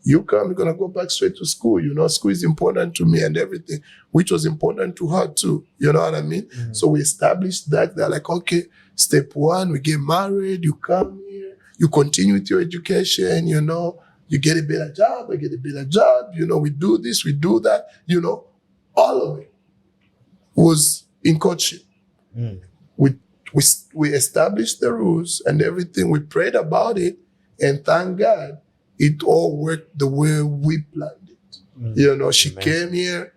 you come, you're going to go back straight to school. School is important to me and everything, which was important to her too. You know what I mean? So we established that. They're like, okay, step one, we get married, you come here, you continue with your education, you get a better job, I get a better job, we do this, we do that, all of it was in courtship. We established the rules and everything. We prayed about it, and thank God it all worked the way we planned it. She came here,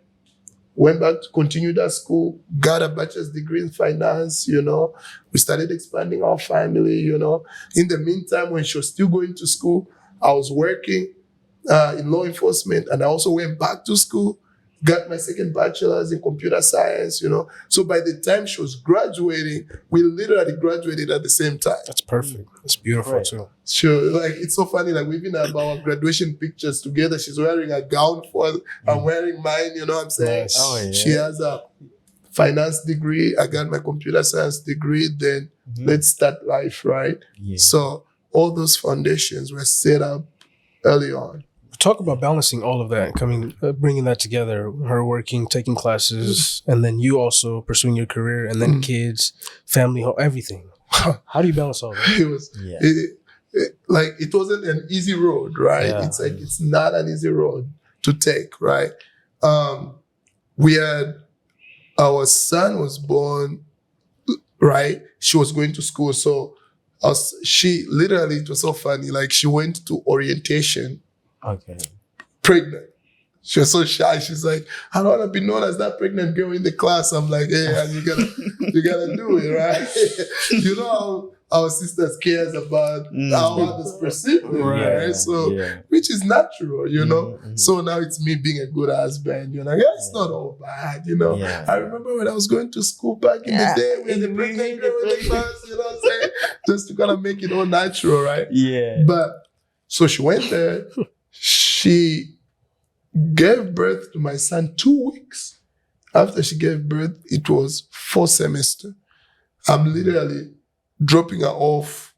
went back to continue that school, got a bachelor's degree in finance. We started expanding our family. In the meantime, when she was still going to school, I was working in law enforcement, and I also went back to school, got my second bachelor's in computer science, So by the time she was graduating, we literally graduated at the same time. That's perfect. That's beautiful too. Sure, like it's so funny. Like we even have our graduation pictures together. She's wearing a gown for us. I'm wearing mine. You know what I'm saying? Nice. Oh, yeah. She has a finance degree. I got my computer science degree. Then let's start life, right? Yeah. So all those foundations were set up early on. Talk about balancing all of that, bringing that together. Her working, taking classes, and then you also pursuing your career, and then kids, family, everything. How do you balance all that? It was it wasn't an easy road, right? Yeah. It's like it's not an easy road to take, right? We had our son was born, right? She was going to school, so she literally, it was so funny. Like she went to orientation. Okay. Pregnant. She was so shy. She's like, I don't want to be known as that pregnant girl in the class. I'm like, hey, and you gotta do it, right? You know how our sisters cares about how others perceive them, right? So, which is natural, So now it's me being a good husband, It's not all bad, Yeah. I remember when I was going to school back in the day, we had the pregnant girl in the class, you know what I'm saying? Just to kind of make it all natural, right? Yeah. But so she went there. She gave birth to my son 2 weeks. After she gave birth, it was 4 semesters. I'm literally dropping her off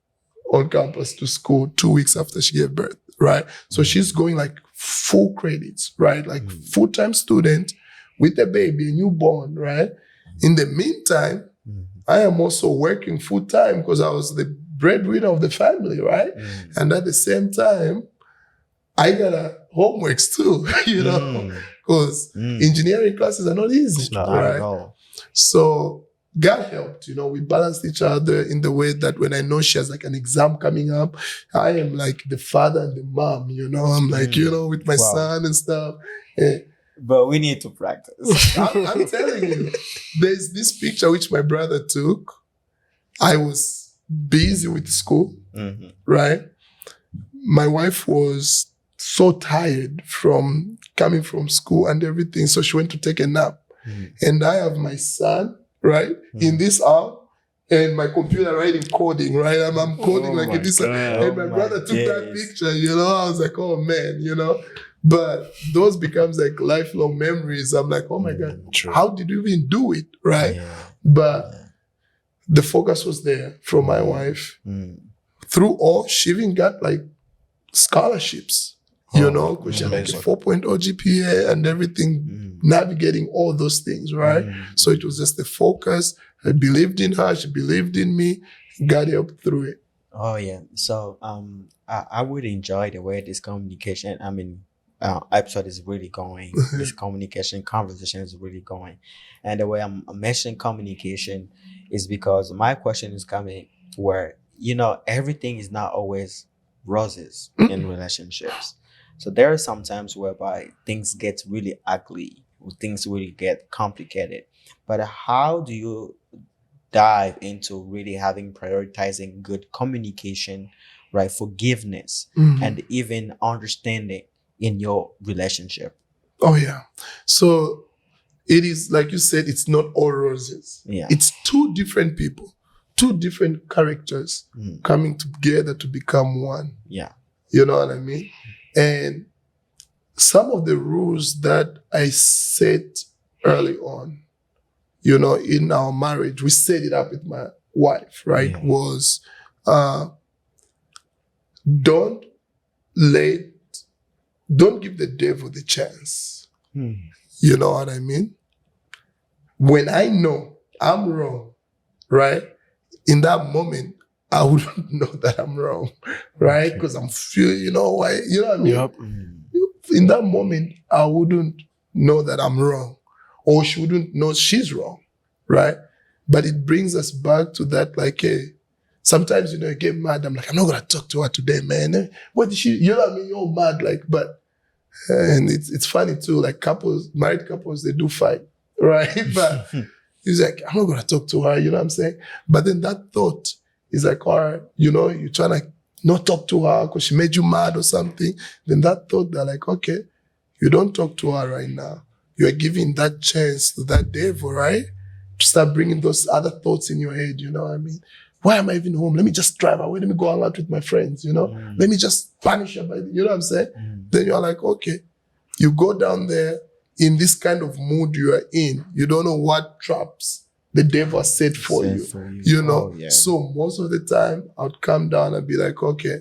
on campus to school 2 weeks after she gave birth, right? So she's going like full credits, right? Like full-time student with a baby, a newborn, right? In the meantime, I am also working full-time because I was the breadwinner of the family, right? And at the same time, I got homeworks too, because engineering classes are not easy, It's not right? at all. So God helped, we balanced each other in the way that when I know she has like an exam coming up, I am like the father and the mom, I'm like, with my son and stuff. But we need to practice. I'm telling you, there's this picture which my brother took. I was busy with school, right? My wife was so tired from coming from school and everything. So she went to take a nap. And I have my son, right, in this arm and my computer writing coding, right? I'm coding like this. And my brother took that picture, I was like, oh man, But those becomes like lifelong memories. I'm like, oh my God, how did you even do it, right? Yeah. But the focus was there from my wife. Through all, she even got like scholarships. Because she had like a 4.0 GPA and everything, navigating all those things, right? So it was just the focus. I believed in her, she believed in me, God helped through it. Oh yeah. So I would enjoy the way this communication, episode is really going. This communication conversation is really going, and the way I'm mentioning communication is because my question is coming where everything is not always roses in relationships. So there are some times whereby things get really ugly, things really get complicated. But how do you dive into really having prioritizing good communication, right? Forgiveness Mhm. and even understanding in your relationship. Oh yeah. So it is like you said, it's not all roses. Yeah. It's two different people, two different characters Mm. coming together to become one. Yeah. You know what I mean? And some of the rules that I set early on, in our marriage, we set it up with my wife, right? Yeah. Was don't let, don't give the devil the chance. Mm. You know what I mean? When I know I'm wrong, right? In that moment, I wouldn't know that I'm wrong, right? Because I'm feeling, why, you know what I mean? Yep. Mm. In that moment, I wouldn't know that I'm wrong, or she wouldn't know she's wrong, right? But it brings us back to that, like, hey, sometimes, you get mad. I'm like, I'm not going to talk to her today, man. What did she, you know what I mean? You're mad, like, but, and it's funny too, like married couples, they do fight, right? But he's like, I'm not going to talk to her, you know what I'm saying? But then that thought is like, all right, you're trying to not talk to her because she made you mad or something. Then that thought, they're like, okay, you don't talk to her right now. You're giving that chance to that devil, right? To start bringing those other thoughts in your head, you know what I mean? Why am I even home? Let me just drive away. Let me go hang out with my friends, Mm. Let me just punish her, you know what I'm saying? Mm. Then you're like, okay, you go down there in this kind of mood you are in. You don't know what traps the devil set for Set you, for you. you know? Oh, yeah. So most of the time, I would come down and be like, okay,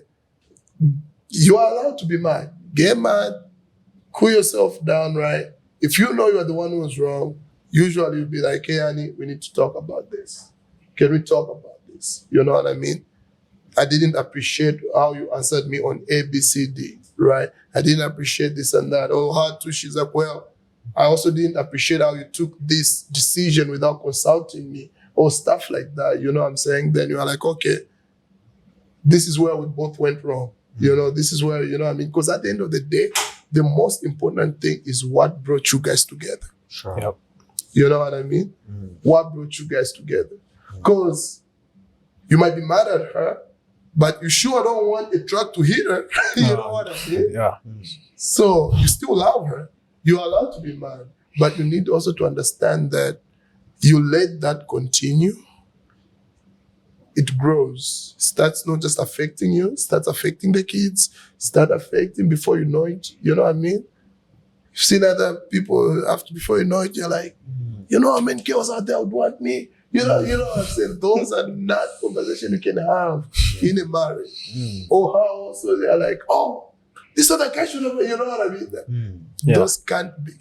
you are allowed to be mad. Get mad, cool yourself down, right? If you know you are the one who was wrong, usually you'll be like, hey, honey, we need to talk about this. Can we talk about this? You know what I mean? I didn't appreciate how you answered me on A, B, C, D, right? I didn't appreciate this and that. Oh, how too? She's like, well, I also didn't appreciate how you took this decision without consulting me or stuff like that. You know what I'm saying? Then you're like, okay, this is where we both went wrong. This is where, you know what I mean? Because at the end of the day, the most important thing is what brought you guys together. Sure. Yep. You know what I mean? Mm. What brought you guys together? Because you might be mad at her, but you sure don't want a truck to hit her. You know what I mean? Yeah. So you still love her. You're allowed to be mad. But you need also to understand that you let that continue, it grows. Starts not just affecting you, starts affecting the kids, start affecting before you know it. You know what I mean? You've seen other people after before you know it, you're like, you know how many girls out there would want me? You know what I'm saying? Those are not conversations you can have in a marriage. Mm. Or how also they're like, oh, this other guy should have, you know what I mean? Mm. Yeah. Those can't be.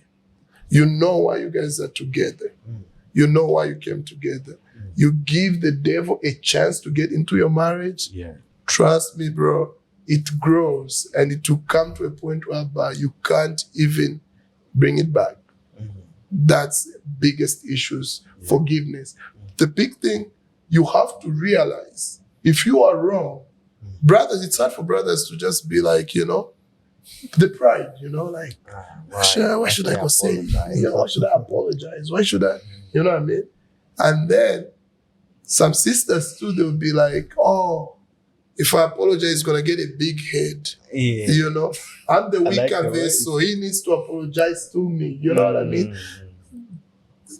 You know why you guys are together. Mm. You know why you came together. You give the devil a chance to get into your marriage. Yeah. Trust me, bro, it grows and it will come to a point whereby you can't even bring it back. Mm. That's biggest issues. Forgiveness. The big thing you have to realize, if you are wrong, brothers, it's hard for brothers to just be like, the pride, like, why should I go say it? Why should I apologize? Why should I, you know what I mean? And then some sisters too, they'll be like, oh, if I apologize, he's gonna get a big head. Yeah. I'm the I like weaker the way vessel. He needs to apologize to me. You know what I mean? Mm.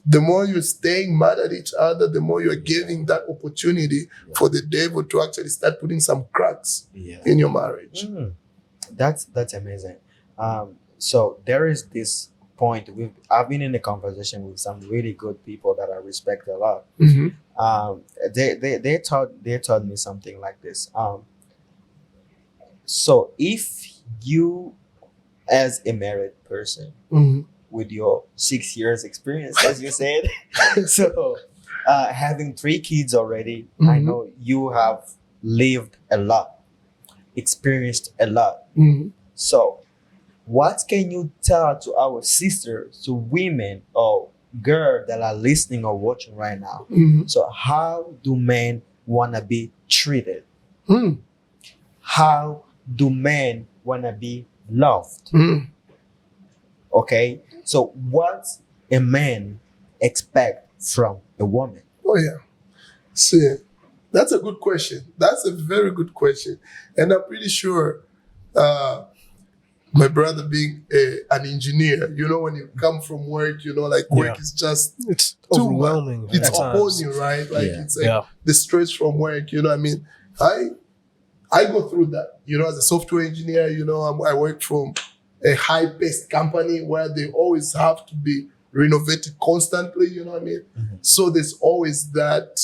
The more you're staying mad at each other, the more you're giving that opportunity for the devil to actually start putting some cracks Yeah. in your marriage. Mm. That's amazing. So there is this point. I've been in a conversation with some really good people that I respect a lot. Mhm. They taught me something like this. So if you, as a married person Mhm. with your 6 years experience, as you said, so having 3 kids already, I Mhm. know you have lived a lot, experienced a lot. Mhm. So what can you tell to our sisters, to women or girls that are listening or watching right now? Mhm. So how do men wanna be treated? Mm. How do men wanna be loved? Mm. Okay. So what a man expect from a woman? Oh yeah. See, that's a good question. That's a very good question, and I'm pretty sure. My brother being an engineer, when you come from work, like work Yeah. is just It's too much. overwhelming. It's at upon times. you, right? Like Yeah. it's like Yeah. the stress from work. I mean, I go through that. As a software engineer, I work from a high-paced company where they always have to be renovated constantly. You know what I mean? Mhm. So there's always that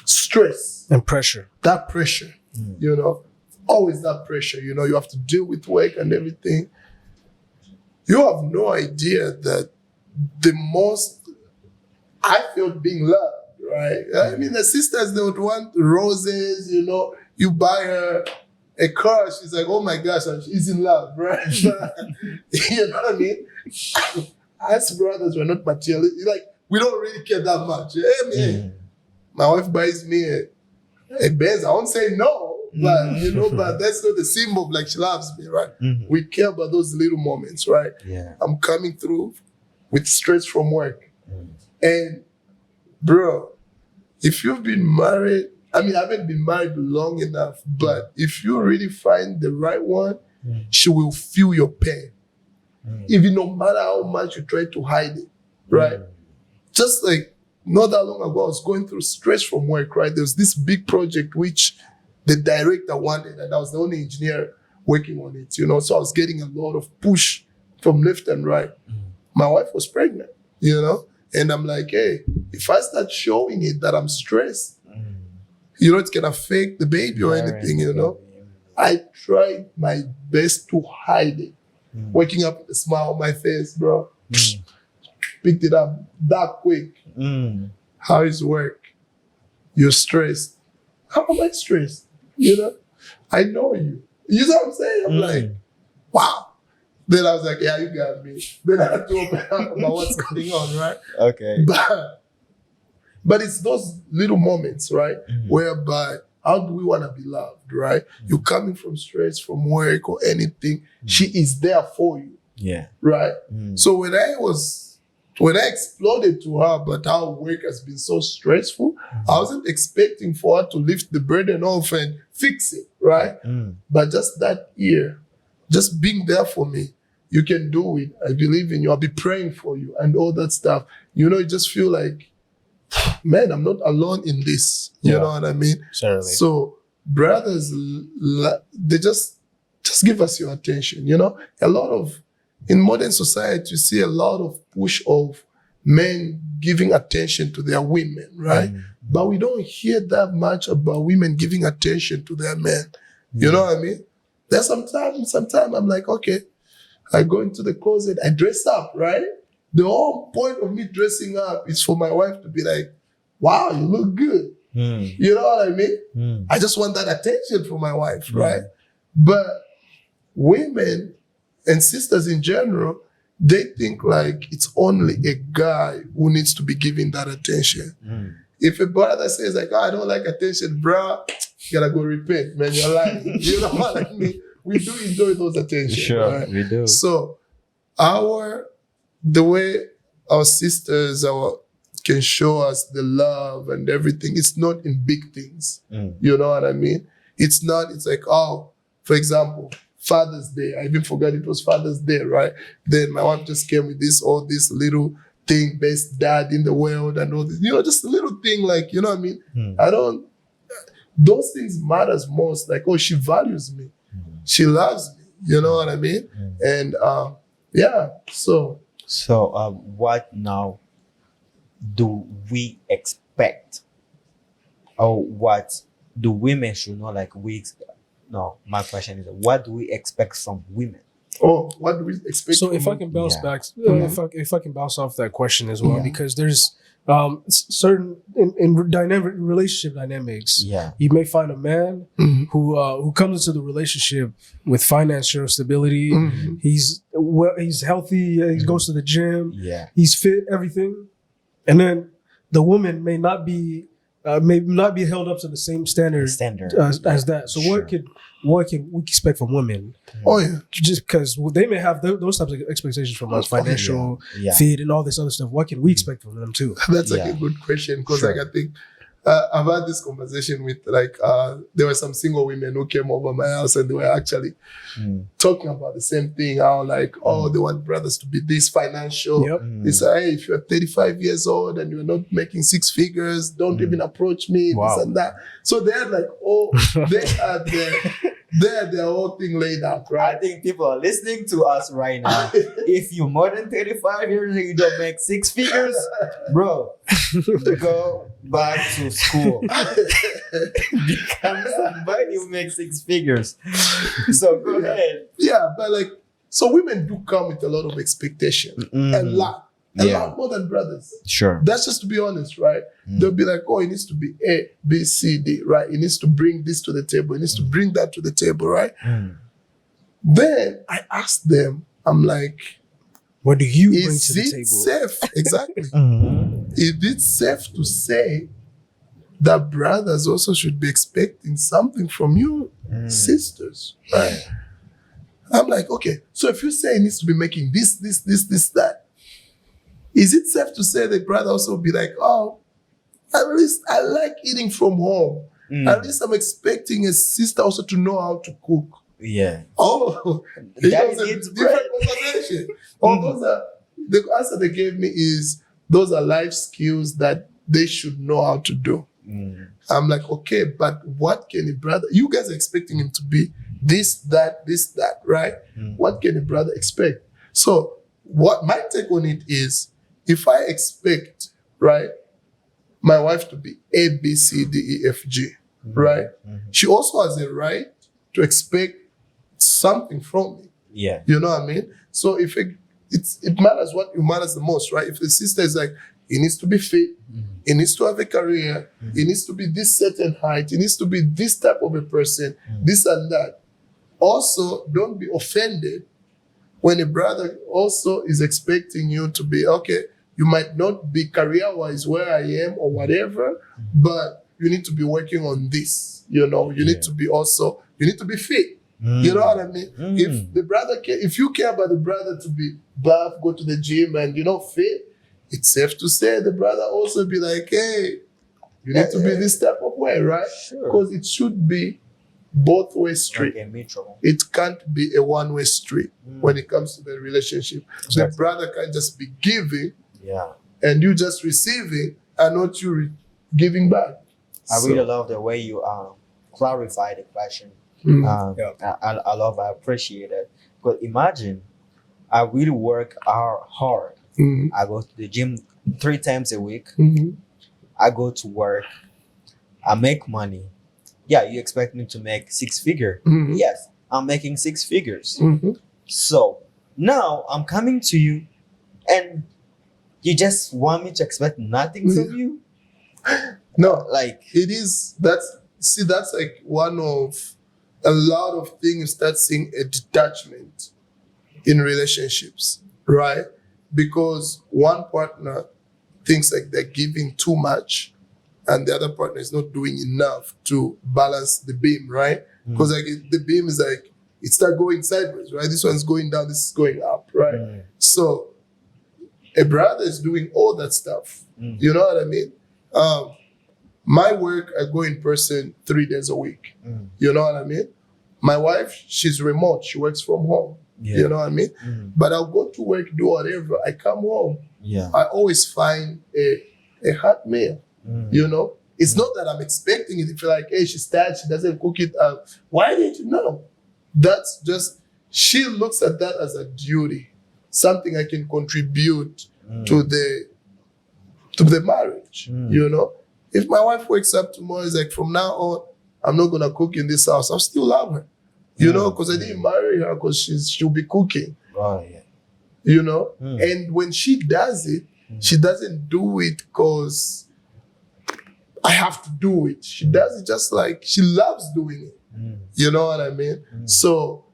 stress, And pressure. that pressure. Mm. Always that pressure. You have to deal with work and everything. You have no idea that the most I felt being loved, right? I mean, the sisters, they would want roses, you buy her a car, she's like, oh my gosh, and she's in love, right? You know what I mean? Us brothers, we're not materialistic. Like, we don't really care that much. Hey, man, Mm. my wife buys me a Benz. I won't say no, but, but that's not the symbol of like she loves me, right? Mhm. We care about those little moments, right? Yeah. I'm coming through with stress from work. Mm. And bro, if you've been married, I mean, I haven't been married long enough, but if you really find the right one, Mm. she will feel your pain. Mm. Even no matter how much you try to hide it, right? Mm. Just like not that long ago, I was going through stress from work, right? There was this big project which the director wanted, and I was the only engineer working on it, so I was getting a lot of push from left and right. Mm. My wife was pregnant, and I'm like, hey, if I start showing it that I'm stressed, Mm. it can affect the baby or anything, Mm. I tried my best to hide it. Mm. Waking up with a smile on my face, bro. Mm. Picked it up that quick. Mm. How is work? You're stressed. How am I stressed? I know you. You know what I'm saying? I'm like, wow. Then I was like, yeah, you got me. Then I had to open up about what's going on, right? Okay. But it's those little moments, right? Mhm. Whereby, how do we want to be loved, right? You're coming from stress, from work or anything. She is there for you, Yeah. right? Mm. So when I exploded to her about how work has been so stressful, I wasn't expecting for her to lift the burden off and fix it, right? Mm. But just that ear, just being there for me, you can do it. I believe in you. I'll be praying for you and all that stuff. You just feel like, man, I'm not alone in this. You Yeah. know what I mean? Certainly. So brothers, they just give us your attention. In modern society, you see a lot of push of men giving attention to their women, right? Mm. But we don't hear that much about women giving attention to their men. You know what I mean? There's sometimes I'm like, okay, I go into the closet, I dress up, right? The whole point of me dressing up is for my wife to be like, wow, you look good. Mm. You know what I mean? Mm. I just want that attention from my wife, right? But women and sisters in general, they think like it's only a guy who needs to be giving that attention. Mm. If a brother says like, oh, I don't like attention, bro, you gotta go repent, man. You're lying. You know what I mean? We do enjoy those attention. Sure, right? we do. So the way our sisters can show us the love and everything, it's not in big things. Mm. You know what I mean? It's like, oh, for example, Father's Day. I even forgot it was Father's Day, right? Then my wife just came with all this little thing, best dad in the world and all this, just a little thing like, you know what I mean? Mm. Those things matters most. Like, oh, she values me. She loves me. You know what I mean? And yeah, so. So what now do we expect? Or what do women should know? Like no, my question is, what do we expect from women? Oh, what do we expect? So if from I can bounce Yeah. back, Mhm. if I can bounce off that question as well, Yeah. because there's certain in dynamic relationship dynamics, Yeah. you may find a man Mhm. who comes into the relationship with financial stability. Mhm. He's healthy. He goes to the gym. Yeah. He's fit. Everything, and then the woman may not be held up to the same standard Standard. as that. So Sure. what can we expect from women? Oh yeah. Just because they may have those types of expectations from us, financial, Yeah. fit, and all this other stuff. What can we expect from them too? That's like Yeah. a good question because Sure. like I think I've had this conversation with there were some single women who came over my house and they were actually Mm. talking about the same thing. How like they want brothers to be this financial. Yep. They say, hey, if you're 35 years old and you're not making six figures, don't even approach me. Wow. This and that. So they had like they had their whole thing laid out, I right? think people are listening to us right now. If you're more than 35 years and you don't make six figures, bro, go back to school. Become somebody who makes six figures. So go ahead. Yeah, but like so women do come with a lot of expectation. A lot. A Yeah. lot more than brothers. Sure. That's just to be honest, right? They'll be like, oh, it needs to be A, B, C, D, right? It needs to bring this to the table. It needs to bring that to the table, right? Then I asked them, I'm like, What do you bring is to the it table? safe? Exactly. Mhm. Is it safe to say that brothers also should be expecting something from you, sisters, right? I'm like, okay, so if you say it needs to be making this, that, is it safe to say the brother also be like, oh, at least I like eating from home. At least I'm expecting a sister also to know how to cook. Yeah. Oh, Daddy was a needs different bread. conversation. Those are the answer they gave me is those are life skills that they should know how to do. I'm like, okay, but what can a brother? You guys are expecting him to be this, that, right? What can a brother expect? So, what my take on it is, if I expect, right, my wife to be A, B, C, D, E, F, G, right? She also has a right to expect something from me. Yeah. You know what I mean? So if it matters what matters the most, right? If the sister is like, he needs to be fit, he needs to have a career, he needs to be this certain height, he needs to be this type of a person, this and that. Also, don't be offended when a brother also is expecting you to be, okay, you might not be career-wise where I am or whatever, but you need to be working on this. You know, you need to be also, you need to be fit. You know what I mean? If the brother if you care about the brother to be buff, go to the gym and fit, it's safe to say the brother also be like, hey, you need to be this type of way, right? Sure. Because it should be both way street. Okay, mutual. It can't be a one-way street when it comes to the relationship. So the brother can't just be giving Yeah. and you just receiving and not you giving back. I really love the way you clarify the question. I appreciate it. Because imagine, I really work hard. I go to the gym 3 times a week. I go to work. I make money. Yeah, you expect me to make 6 figures. Yes, I'm making 6 figures. So now I'm coming to you and you just want me to expect nothing from you? No, Like, it is, that's like one of a lot of things you start seeing a detachment in relationships, right? Because one partner thinks like they're giving too much and the other partner is not doing enough to balance the beam, right? Because like the beam is like, it starts going sideways, right? This one's going down, this is going up, right? So a brother is doing all that stuff. You know what I mean? My work, I go in person 3 days a week. You know what I mean? My wife, she's remote. She works from home. Yeah. You know what I mean? But I'll go to work, do whatever. I come home. yeah. I always find a hot meal. You know? It's not that I'm expecting it. If you're like, hey, she's tired, she doesn't cook it. Why did you know? That's just, she looks at that as a duty, something I can contribute to the marriage. You know? If my wife wakes up tomorrow, it's like, from now on, I'm not gonna cook in this house. I'll still love her. You know, because I didn't marry her because she'll be cooking. Oh, yeah. You know? And when she does it, She doesn't do it because I have to do it. She does it just like she loves doing it. You know what I mean? So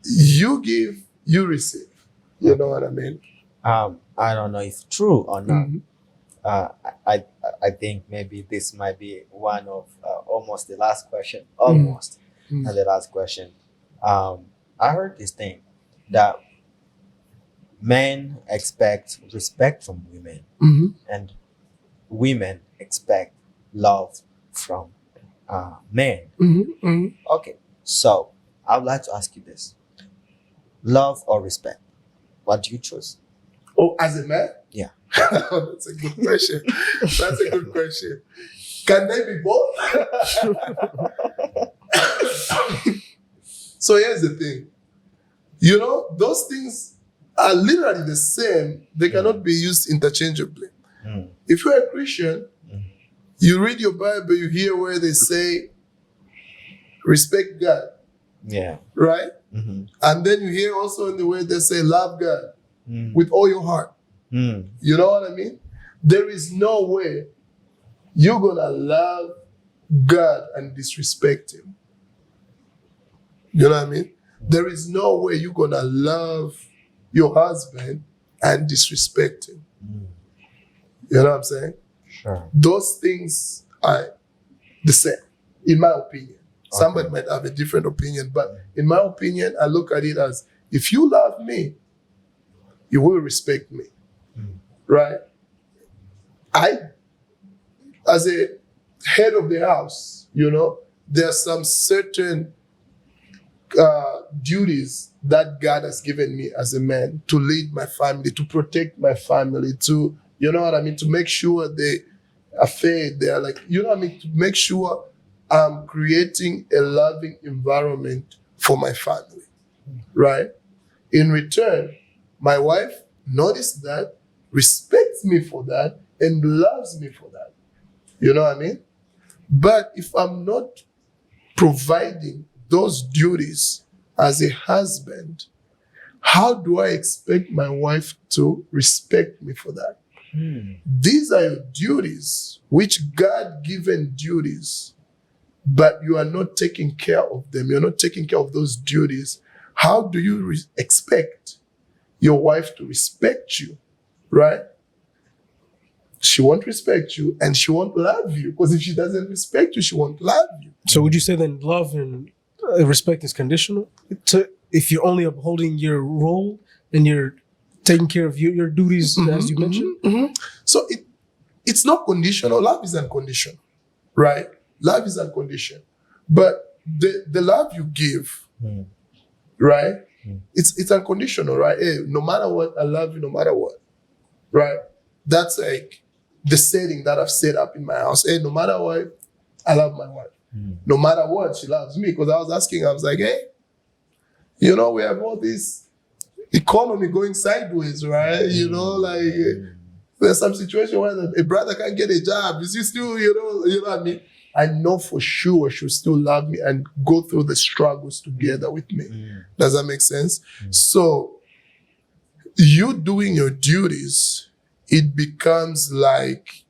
you give, you receive. You know what I mean? I don't know if true or not. Mhm. I think maybe this might be one of almost the last question, almost Mm. and the last question. I heard this thing that men expect respect from women Mhm. and women expect love from men. Mhm. Mhm. Okay, so I would like to ask you this: love or respect? What do you choose? Oh, as a man? Yeah. That's a good question. That's a good question. Can they be both? So here's the thing. You know, those things are literally the same. They cannot be used interchangeably. Mm, If you're a Christian, mm, you read your Bible, you hear where they say, respect God, yeah. right? Mm-hmm. And then you hear also in the way they say, love God Mm, with all your heart. mm, You know what I mean? There is no way you're going to love God and disrespect Him. You know what I mean? There is no way you're going to love your husband and disrespect him. mm. You know what I'm saying? Sure. Those things are the same, in my opinion. Somebody might have a different opinion, but in my opinion, I look at it as if you love me, you will respect me. Mm. Right? I, as a head of the house, you know, there are some certain duties that God has given me as a man to lead my family, to protect my family, to, you know what I mean, to make sure they are fed, they are like, you know what I mean, to make sure I'm creating a loving environment for my family, right? In return, my wife noticed that, respects me for that, and loves me for that. You know what I mean? But if I'm not providing those duties as a husband, how do I expect my wife to respect me for that? Mm. These are your duties, which God given duties, but you are not taking care of them. You're not taking care of those duties. How do you expect your wife to respect you, right? She won't respect you and she won't love you, because if she doesn't respect you, she won't love you. So would you say then love and respect is conditional? If you're only upholding your role and you're taking care of your duties as you mentioned? So it's not conditional. Love is unconditional, right? Love is unconditional. But the love you give, Mm. right? Mm. It's unconditional, right? Hey, no matter what, I love you no matter what, right? That's like the setting that I've set up in my house. Hey, no matter what, I love my wife. Mm. No matter what, she loves me. Because I was asking, I was like, hey, you know, we have all this economy going sideways, right? You know, like there's some situation where a brother can't get a job. Is he still, you know what I mean? I know for sure she'll still love me and go through the struggles together with me. Mm. Does that make sense? So you doing your duties, it becomes like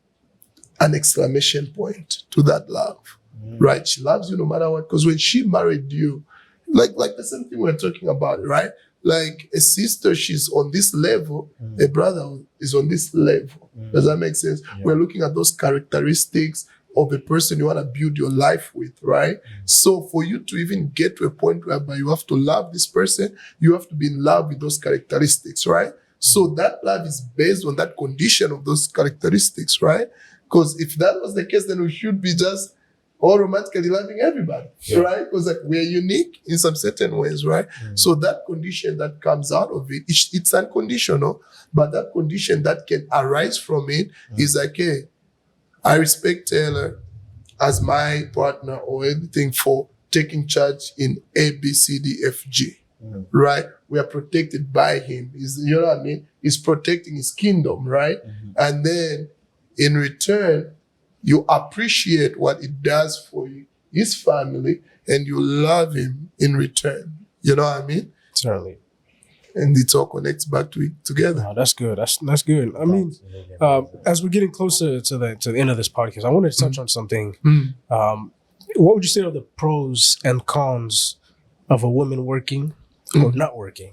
an exclamation point to that love, right? She loves you no matter what. Because when she married you, like the same thing we're talking about, right? Like a sister, she's on this level, a brother is on this level. Does that make sense? Yeah. We're looking at those characteristics of the person you want to build your life with, right? So for you to even get to a point whereby you have to love this person, you have to be in love with those characteristics, right? So that love is based on that condition of those characteristics, right? Because if that was the case, then we should be just all romantically loving everybody, right? Because like we're unique in some certain ways, right? So that condition that comes out of it, it's unconditional, but that condition that can arise from it is like, hey, I respect Taylor as my partner or anything for taking charge in A, B, C, D, F, G, right? We are protected by him. You know what I mean? He's protecting his kingdom, right? And then in return, you appreciate what it does for you, his family, and you love him in return. You know what I mean? Certainly. and it all connects back to it together. Oh, that's good. That's good. I mean, as we're getting closer to the end of this podcast, I wanted to touch on something. Mm. What would you say are the pros and cons of a woman working or not working?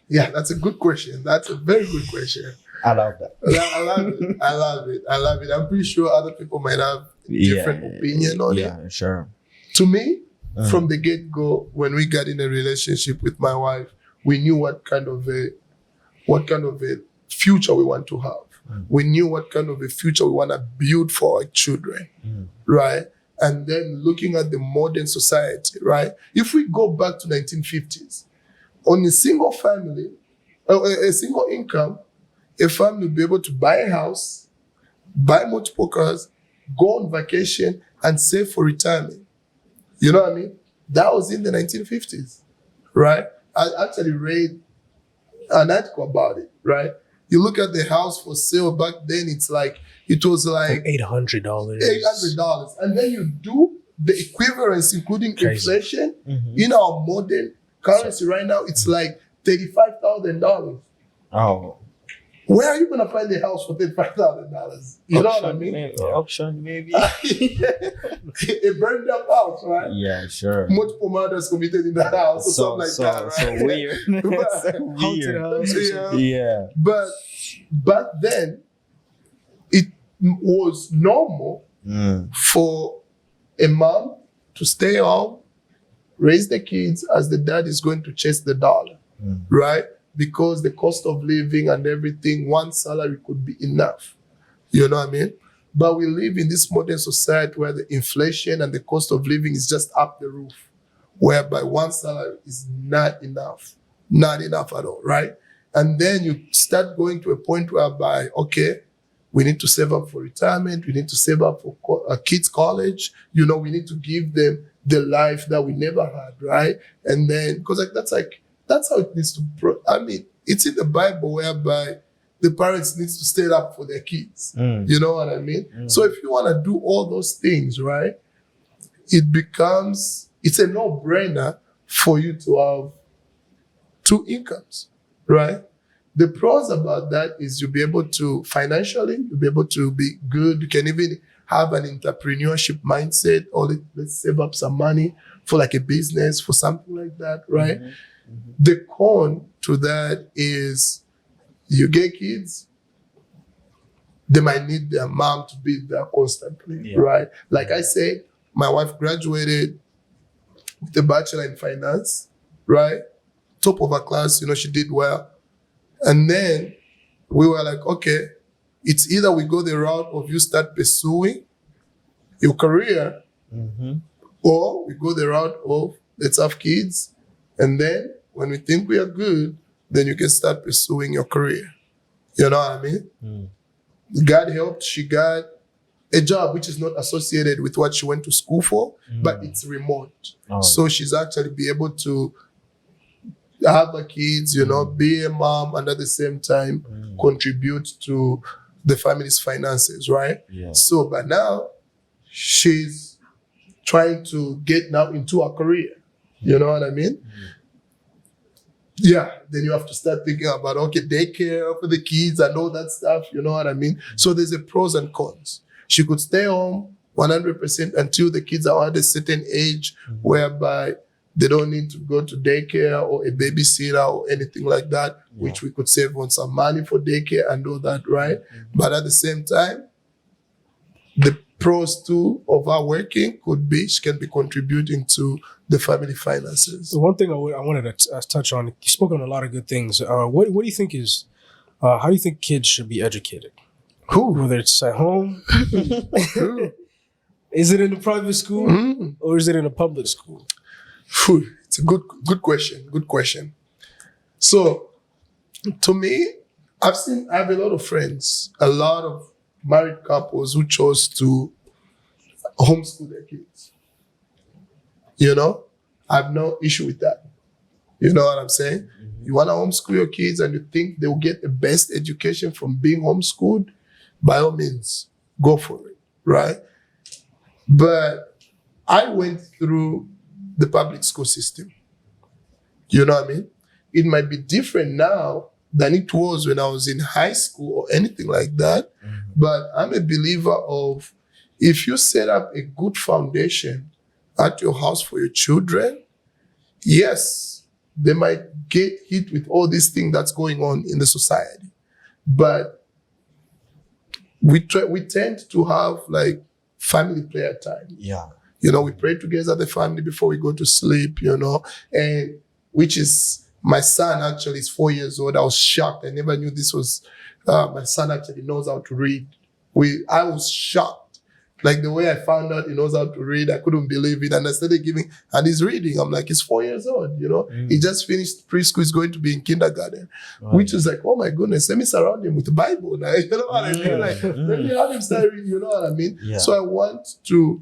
Yeah, that's a good question. That's a very good question. I love that. I love it. I love it. I love it. I'm pretty sure other people might have different opinion on it. Yeah, sure. To me, from the get-go, when we got in a relationship with my wife, we knew what kind of a future we want to have. We knew what kind of a future we want to build for our children, right? And then looking at the modern society, right? If we go back to 1950s, on a single family, a single income, a family will be able to buy a house, buy multiple cars, go on vacation, and save for retirement. You know what I mean? That was in the 1950s, right? I actually read an article about it, right? You look at the house for sale back then, it was like $800. $800. And then you do the equivalence, including Crazy. inflation, in our modern currency right now, it's like $35,000. Oh, Where are you going to find a house for $35,000? You know what I mean? Auction, maybe. A burned up house, right? Yeah, sure. Multiple murders committed in the house or something like that, right? So weird. Haunted house or something. Yeah. But back then, it was normal for a mom to stay home, raise the kids as the dad is going to chase the dollar, right? Because the cost of living and everything, one salary could be enough. You know what I mean? But we live in this modern society where the inflation and the cost of living is just up the roof, whereby one salary is not enough. Not enough at all, right? And then you start going to a point whereby, okay, we need to save up for retirement. We need to save up for kids' college. You know, we need to give them the life that we never had, right? And then, because that's how it needs to. It's in the Bible whereby the parents needs to stay up for their kids. You know what I mean? So if you want to do all those things, right, it's a no-brainer for you to have two incomes, right? The pros about that is you'll be able to financially, you'll be able to be good. You can even have an entrepreneurship mindset, or let's save up some money for like a business, for something like that, right? The con to that is you get kids, they might need their mom to be there constantly, right? Like I said, my wife graduated with a bachelor in finance, right? Top of her class, she did well. And then we were like, okay, it's either we go the route of you start pursuing your career, or we go the route of let's have kids, and then when we think we are good, then you can start pursuing your career. You know what I mean? God helped. She got a job which is not associated with what she went to school for, but it's remote. So she's actually be able to have her kids, be a mom, and at the same time contribute to the family's finances, right? Yeah. So, but now she's trying to get now into her career. You know what I mean? Yeah, then you have to start thinking about, okay, daycare for the kids and all that stuff, you know what I mean? So there's a pros and cons. She could stay home 100% until the kids are at a certain age whereby they don't need to go to daycare or a babysitter or anything like that, which we could save on some money for daycare and all that, right? But at the same time, the pros too of her working could be she can be contributing to the family finances. The one thing I wanted to touch on, you spoke on a lot of good things. What do you think is, how do you think kids should be educated? Whether it's at home, is it in a private school or is it in a public school? It's a good question. Good question. So, to me, I have a lot of friends, a lot of married couples who chose to homeschool their kids. I have no issue with that. You know what I'm saying? You want to homeschool your kids and you think they'll get the best education from being homeschooled, by all means, go for it, right? But I went through the public school system. You know what I mean? it might be different now than it was when I was in high school or anything like that. But I'm a believer of, if you set up a good foundation at your house for your children, yes, they might get hit with all these things that's going on in the society. But we tend to have like family prayer time. Yeah. We pray together as a family before we go to sleep, and which is, my son actually is 4 years old. I was shocked. I never knew this was, my son actually knows how to read. I was shocked. Like the way I found out he knows how to read, I couldn't believe it. And I started giving, and he's reading. I'm like, he's 4 years old, He just finished preschool, he's going to be in kindergarten, which is like, oh my goodness, let me surround him with the Bible now. You know what I mean? Like, let me have him start reading, you know what I mean? Yeah. So I want to,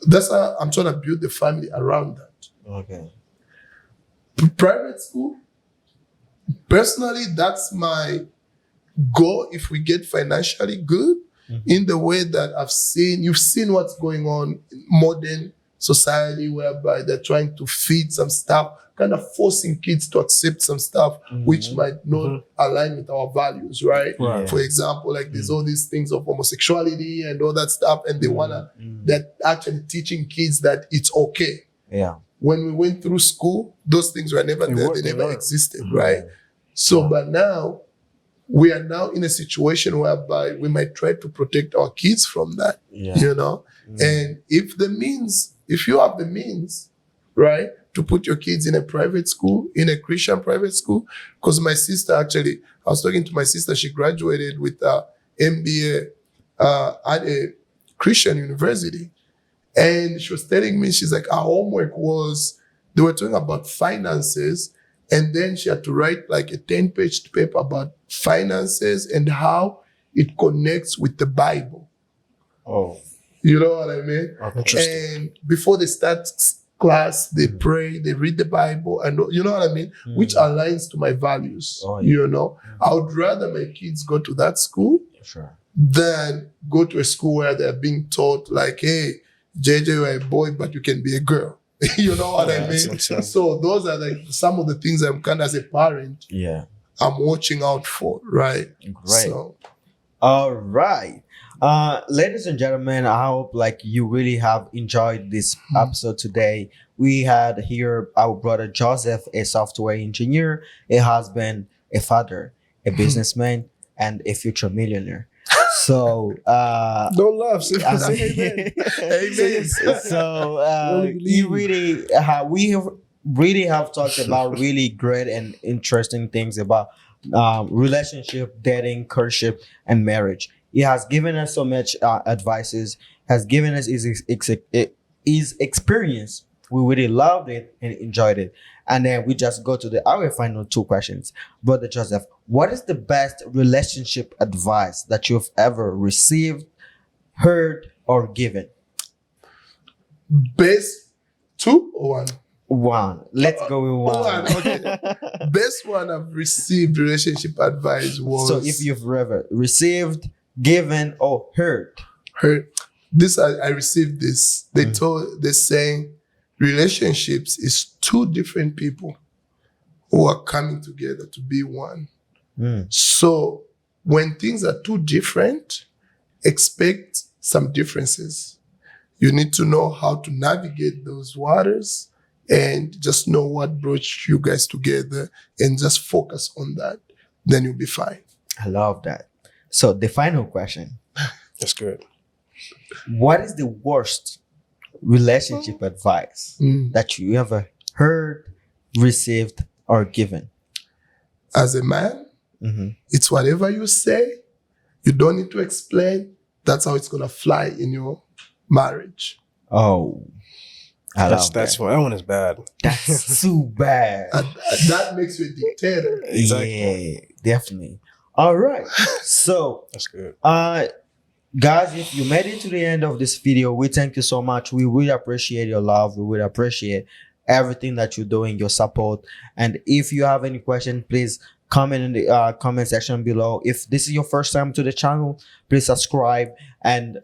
that's how I'm trying to build the family around that. Okay. Private school, personally, that's my goal if we get financially good. In the way that you've seen what's going on in modern society, whereby they're trying to feed some stuff, kind of forcing kids to accept some stuff which might not align with our values, right? Right. For example, like there's all these things of homosexuality and all that stuff, and they're actually teaching kids that it's okay. Yeah. When we went through school, those things were never there, they never existed, right? So, but now, we are now in a situation whereby we might try to protect our kids from that, And if you have the means, right, to put your kids in a private school, in a Christian private school, because my sister actually, I was talking to my sister, she graduated with a MBA at a Christian university. And she was telling me, she's like, our homework was, they were talking about finances. And then she had to write like a 10-page paper about finances and how it connects with the Bible. Oh. You know what I mean? Interesting. And before they start class, they pray, they read the Bible, and you know what I mean? Which aligns to my values. Oh, yeah. I would rather my kids go to that school than go to a school where they're being taught like, hey, JJ, you're a boy, but you can be a girl. You know what I mean? So those are like some of the things I'm kind of, as a parent, I'm watching out for, right? Great. So. All right. Ladies and gentlemen, I hope like you really have enjoyed this episode today. We had here our brother Joseph, a software engineer, a husband, a father, a businessman, and a future millionaire. So don't laugh. Say amen. Amen. So we really have talked about really great and interesting things about relationship, dating, courtship, and marriage. He has given us so much advices, has given us his experience. We really loved it and enjoyed it. And then we just go to our final two questions. Brother Joseph, what is the best relationship advice that you've ever received, heard, or given? Best two or one? One. Let's go with one. Okay. Best one I've received relationship advice was. So if you've ever received, given, or heard. This, I received this. They're saying relationships is two different people who are coming together to be one. So when things are too different, expect some differences. You need to know how to navigate those waters and just know what brought you guys together and just focus on that. Then you'll be fine. I love that. So the final question. That's good. What is the worst relationship advice that you ever heard, received, or given? As a man, it's whatever you say. You don't need to explain. That's how it's going to fly in your marriage. Oh, That's that one is bad. That's too bad. And that makes you a dictator. Exactly. Yeah, definitely. All right. So, That's good. guys, if you made it to the end of this video, we thank you so much. We really appreciate your love. We really appreciate everything that you're doing, your support. And if you have any question, please comment in the comment section below. If this is your first time to the channel, please subscribe and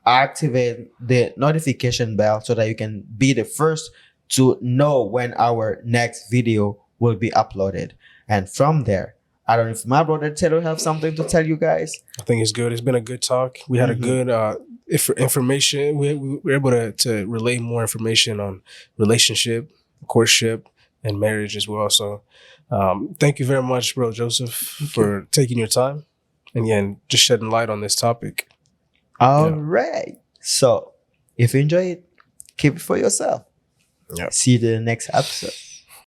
activate the notification bell so that you can be the first to know when our next video will be uploaded. And from there, I don't know if my brother Taylor have something to tell you guys. I think it's good. It's been a good talk. We had a good information. We were able to relay more information on relationship, courtship, and marriage as well. So thank you very much, bro Joseph, for taking your time and again, just shedding light on this topic. All Yeah. right. So if you enjoy it, keep it for yourself. Yeah. See you in the next episode.